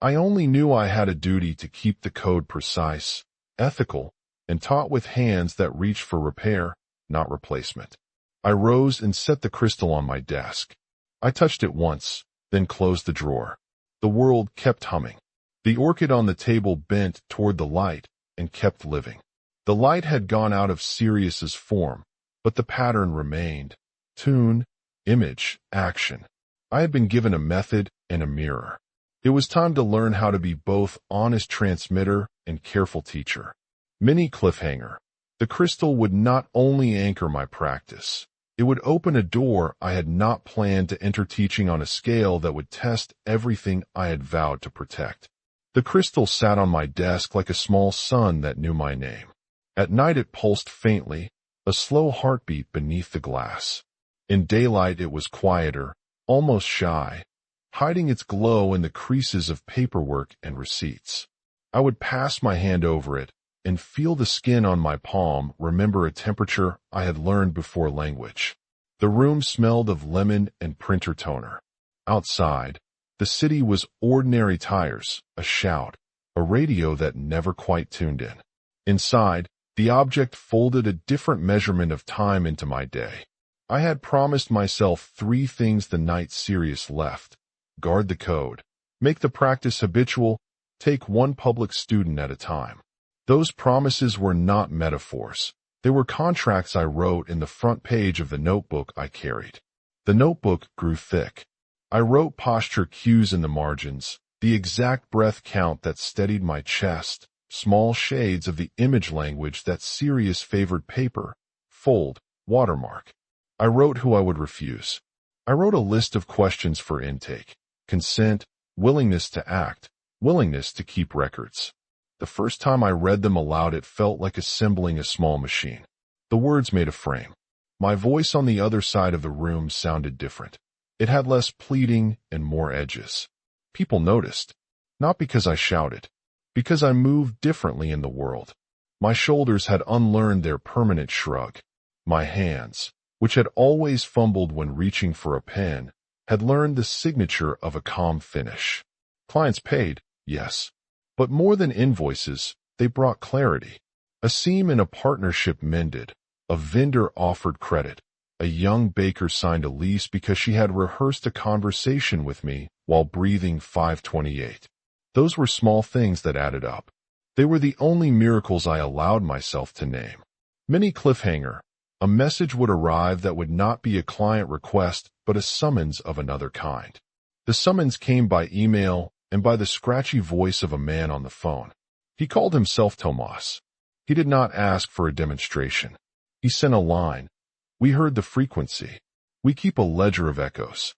A: I only knew I had a duty to keep the code precise, ethical, and taught with hands that reached for repair, not replacement. I rose and set the crystal on my desk. I touched it once, then closed the drawer. The world kept humming. The orchid on the table bent toward the light and kept living. The light had gone out of Sirius's form, but the pattern remained. Tune, image, action. I had been given a method and a mirror. It was time to learn how to be both honest transmitter and careful teacher. Mini cliffhanger. The crystal would not only anchor my practice, it would open a door I had not planned to enter, teaching on a scale that would test everything I had vowed to protect. The crystal sat on my desk like a small sun that knew my name. At night it pulsed faintly, a slow heartbeat beneath the glass. In daylight it was quieter, almost shy, hiding its glow in the creases of paperwork and receipts. I would pass my hand over it and feel the skin on my palm, remember a temperature I had learned before language. The room smelled of lemon and printer toner. Outside, the city was ordinary tires, a shout, a radio that never quite tuned in. Inside, the object folded a different measurement of time into my day. I had promised myself 3 things the night Sirius left. Guard the code. Make the practice habitual. Take one public student at a time. Those promises were not metaphors. They were contracts I wrote in the front page of the notebook I carried. The notebook grew thick. I wrote posture cues in the margins, the exact breath count that steadied my chest, small shades of the image language that Sirius favored: paper, fold, watermark. I wrote who I would refuse. I wrote a list of questions for intake: consent, willingness to act, willingness to keep records. The first time I read them aloud, it felt like assembling a small machine. The words made a frame. My voice on the other side of the room sounded different. It had less pleading and more edges. People noticed, not because I shouted, because I moved differently in the world. My shoulders had unlearned their permanent shrug. My hands, which had always fumbled when reaching for a pen, had learned the signature of a calm finish. Clients paid, yes, but more than invoices, they brought clarity. A seam in a partnership mended. A vendor offered credit. A young baker signed a lease because she had rehearsed a conversation with me while breathing 528. Those were small things that added up. They were the only miracles I allowed myself to name. Mini cliffhanger. A message would arrive that would not be a client request, but a summons of another kind. The summons came by email and by the scratchy voice of a man on the phone. He called himself Tomas. He did not ask for a demonstration. He sent a line. We heard the frequency. We keep a ledger of echoes.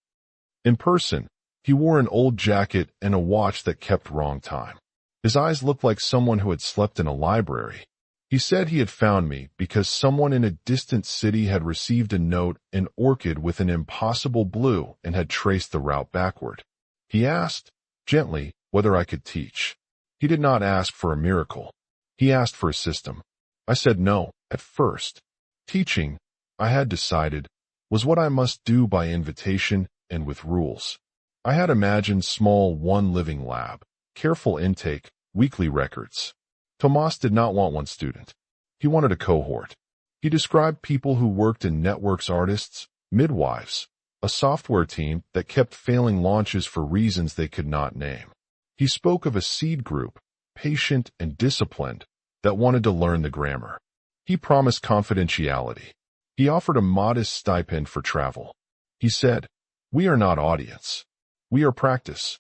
A: In person, he wore an old jacket and a watch that kept wrong time. His eyes looked like someone who had slept in a library. He said he had found me because someone in a distant city had received a note, an orchid with an impossible blue, and had traced the route backward. He asked, gently, whether I could teach. He did not ask for a miracle. He asked for a system. I said no, at first. Teaching, I had decided, was what I must do by invitation and with rules. I had imagined small one-living lab, careful intake, weekly records. Tomas did not want one student. He wanted a cohort. He described people who worked in networks, artists, midwives, a software team that kept failing launches for reasons they could not name. He spoke of a seed group, patient and disciplined, that wanted to learn the grammar. He promised confidentiality. He offered a modest stipend for travel. He said, "We are not audience. We are practice."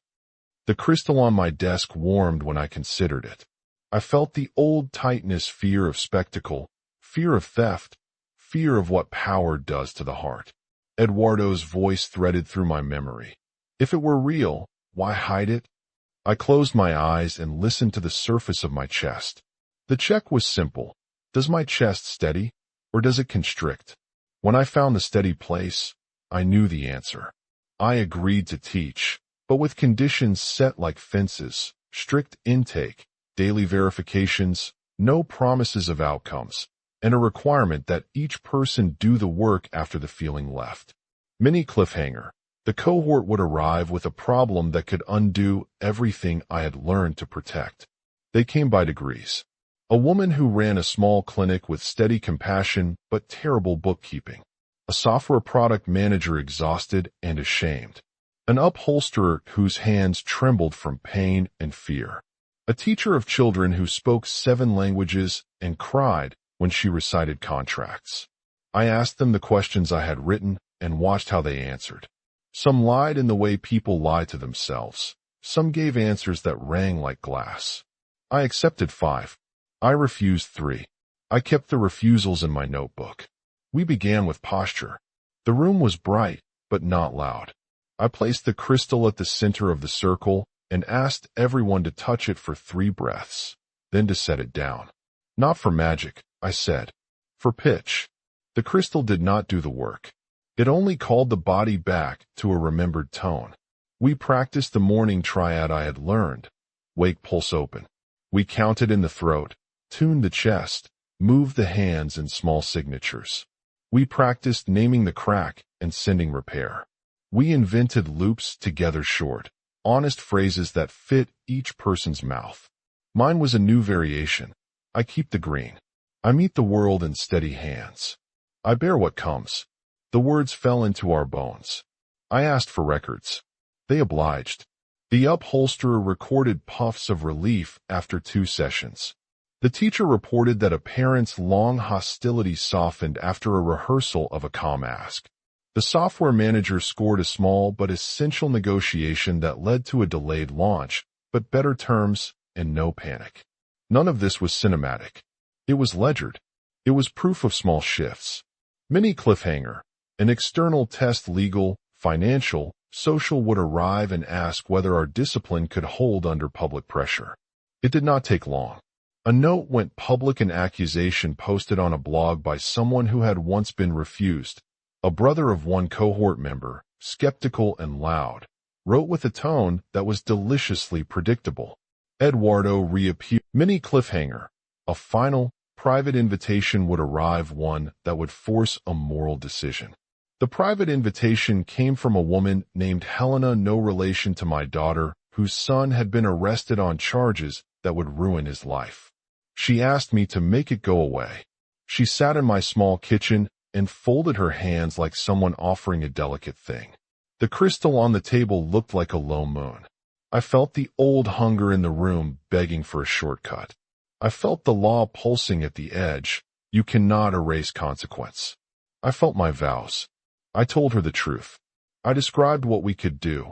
A: The crystal on my desk warmed when I considered it. I felt the old tightness, fear of spectacle, fear of theft, fear of what power does to the heart. Eduardo's voice threaded through my memory. If it were real, why hide it? I closed my eyes and listened to the surface of my chest. The check was simple. Does my chest steady, or does it constrict? When I found the steady place, I knew the answer. I agreed to teach, but with conditions set like fences, strict intake, daily verifications, no promises of outcomes, and a requirement that each person do the work after the feeling left. Mini cliffhanger. The cohort would arrive with a problem that could undo everything I had learned to protect. They came by degrees. A woman who ran a small clinic with steady compassion but terrible bookkeeping. A software product manager exhausted and ashamed. An upholsterer whose hands trembled from pain and fear. A teacher of children who spoke 7 languages and cried when she recited contracts. I asked them the questions I had written and watched how they answered. Some lied in the way people lie to themselves. Some gave answers that rang like glass. I accepted 5. I refused 3. I kept the refusals in my notebook. We began with posture. The room was bright, but not loud. I placed the crystal at the center of the circle and asked everyone to touch it for 3 breaths, then to set it down. Not for magic, I said. For pitch. The crystal did not do the work. It only called the body back to a remembered tone. We practiced the morning triad I had learned. Wake, pulse open. We counted in the throat, tuned the chest, moved the hands in small signatures. We practiced naming the crack and sending repair. We invented loops together short, honest phrases that fit each person's mouth. Mine was a new variation. I keep the green. I meet the world in steady hands. I bear what comes. The words fell into our bones. I asked for records. They obliged. The upholsterer recorded puffs of relief after 2 sessions. The teacher reported that a parent's long hostility softened after a rehearsal of a calm ask. The software manager scored a small but essential negotiation that led to a delayed launch, but better terms and no panic. None of this was cinematic. It was ledgered. It was proof of small shifts. Mini cliffhanger. An external test, legal, financial, social, would arrive and ask whether our discipline could hold under public pressure. It did not take long. A note went public, an accusation posted on a blog by someone who had once been refused. A brother of one cohort member, skeptical and loud, wrote with a tone that was deliciously predictable. Eduardo reappeared. Mini cliffhanger. A final, private invitation would arrive, one that would force a moral decision. The private invitation came from a woman named Helena, no relation to my daughter, whose son had been arrested on charges that would ruin his life. She asked me to make it go away. She sat in my small kitchen and folded her hands like someone offering a delicate thing. The crystal on the table looked like a low moon. I felt the old hunger in the room begging for a shortcut. I felt the law pulsing at the edge. You cannot erase consequence. I felt my vows. I told her the truth. I described what we could do.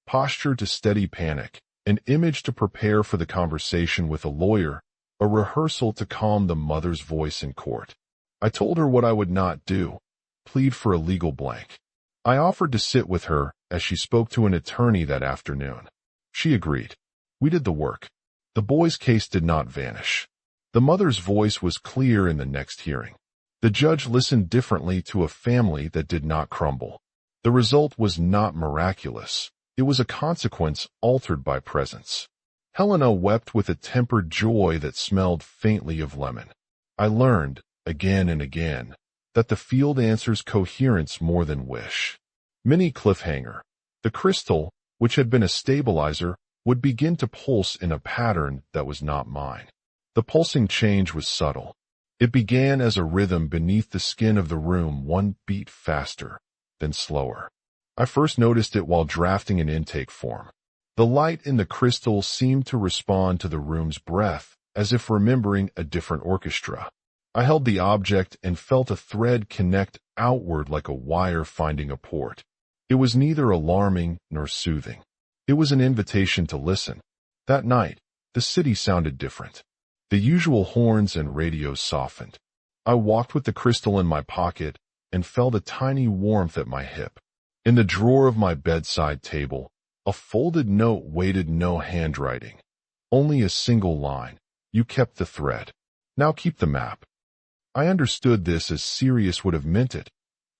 A: Posture to steady panic, an image to prepare for the conversation with a lawyer, a rehearsal to calm the mother's voice in court. I told her what I would not do, plead for a legal blank. I offered to sit with her as she spoke to an attorney that afternoon. She agreed. We did the work. The boy's case did not vanish. The mother's voice was clear in the next hearing. The judge listened differently to a family that did not crumble. The result was not miraculous. It was a consequence altered by presence. Helena wept with a tempered joy that smelled faintly of lemon. I learned, again and again, that the field answers coherence more than wish. Mini cliffhanger. The crystal, which had been a stabilizer, would begin to pulse in a pattern that was not mine. The pulsing change was subtle. It began as a rhythm beneath the skin of the room, one beat faster, then slower. I first noticed it while drafting an intake form. The light in the crystal seemed to respond to the room's breath, as if remembering a different orchestra. I held the object and felt a thread connect outward like a wire finding a port. It was neither alarming nor soothing. It was an invitation to listen. That night, the city sounded different. The usual horns and radios softened. I walked with the crystal in my pocket and felt a tiny warmth at my hip. In the drawer of my bedside table, a folded note waited, no handwriting. Only a single line. You kept the thread. Now keep the map. I understood this as Sirius would have meant it.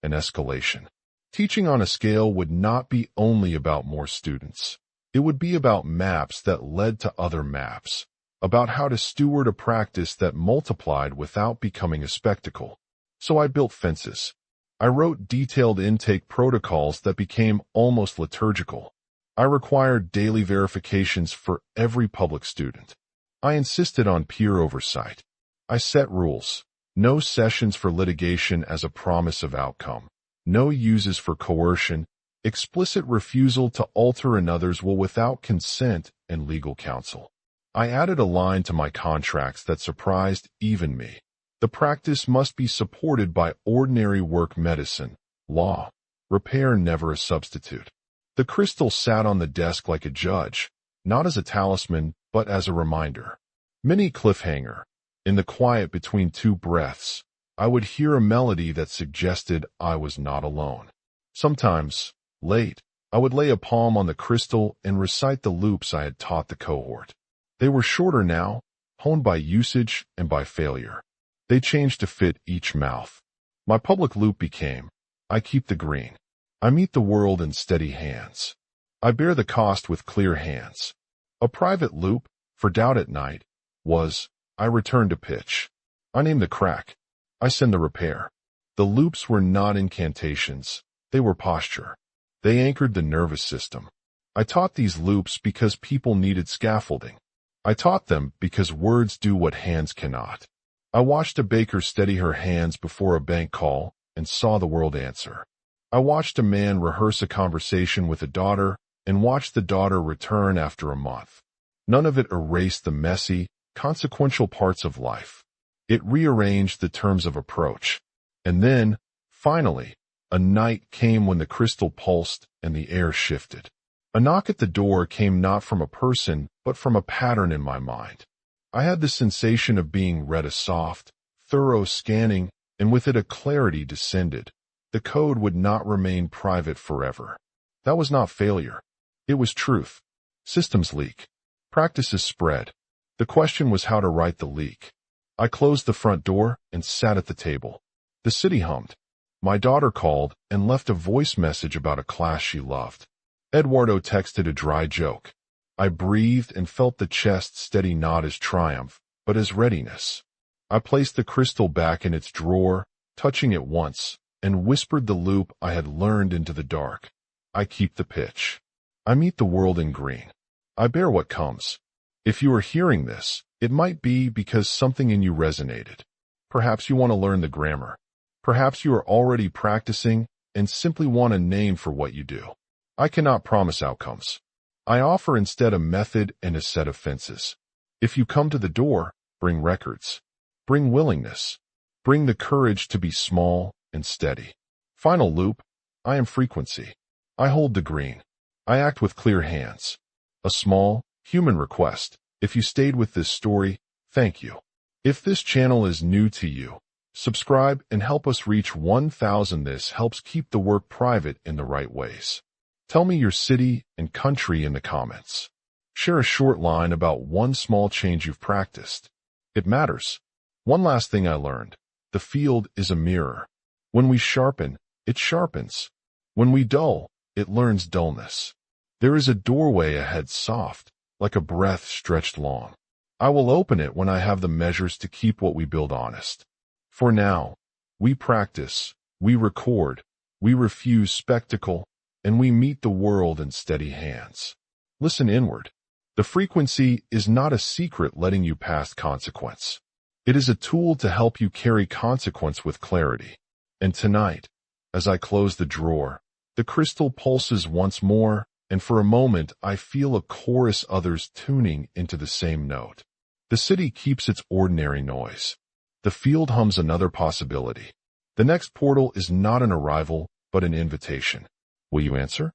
A: An escalation. Teaching on a scale would not be only about more students. It would be about maps that led to other maps. About how to steward a practice that multiplied without becoming a spectacle. So I built fences. I wrote detailed intake protocols that became almost liturgical. I required daily verifications for every public student. I insisted on peer oversight. I set rules. No sessions for litigation as a promise of outcome. No uses for coercion. Explicit refusal to alter another's will without consent and legal counsel. I added a line to my contracts that surprised even me. The practice must be supported by ordinary work medicine, law, repair, never a substitute. The crystal sat on the desk like a judge, not as a talisman, but as a reminder. Mini cliffhanger. In the quiet between two breaths, I would hear a melody that suggested I was not alone. Sometimes, late, I would lay a palm on the crystal and recite the loops I had taught the cohort. They were shorter now, honed by usage and by failure. They changed to fit each mouth. My public loop became, I keep the green. I meet the world in steady hands. I bear the cost with clear hands. A private loop, for doubt at night, was, I return to pitch. I name the crack. I send the repair. The loops were not incantations. They were posture. They anchored the nervous system. I taught these loops because people needed scaffolding. I taught them because words do what hands cannot. I watched a baker steady her hands before a bank call and saw the world answer. I watched a man rehearse a conversation with a daughter and watched the daughter return after a month. None of it erased the messy, consequential parts of life. It rearranged the terms of approach. And then, finally, a night came when the crystal pulsed and the air shifted. A knock at the door came not from a person, but from a pattern in my mind. I had the sensation of being read, a soft, thorough scanning, and with it a clarity descended. The code would not remain private forever. That was not failure. It was truth. Systems leak. Practices spread. The question was how to right the leak. I closed the front door and sat at the table. The city hummed. My daughter called and left a voice message about a class she loved. Eduardo texted a dry joke. I breathed and felt the chest steady not as triumph, but as readiness. I placed the crystal back in its drawer, touching it once, and whispered the loop I had learned into the dark. I keep the pitch. I meet the world in green. I bear what comes. If you are hearing this, it might be because something in you resonated. Perhaps you want to learn the grammar. Perhaps you are already practicing and simply want a name for what you do. I cannot promise outcomes. I offer instead a method and a set of fences. If you come to the door, bring records. Bring willingness. Bring the courage to be small and steady. Final loop. I am frequency. I hold the green. I act with clear hands. A small, human request. If you stayed with this story, thank you. If this channel is new to you, subscribe and help us reach 1,000. This helps keep the work private in the right ways. Tell me your city and country in the comments. Share a short line about one small change you've practiced. It matters. One last thing I learned. The field is a mirror. When we sharpen, it sharpens. When we dull, it learns dullness. There is a doorway ahead soft, like a breath stretched long. I will open it when I have the measures to keep what we build honest. For now, we practice, we record, we refuse spectacle, and we meet the world in steady hands. Listen inward. The frequency is not a secret letting you past consequence. It is a tool to help you carry consequence with clarity. And tonight, as I close the drawer, the crystal pulses once more, and for a moment I feel a chorus others tuning into the same note. The city keeps its ordinary noise. The field hums another possibility. The next portal is not an arrival, but an invitation. Will you answer?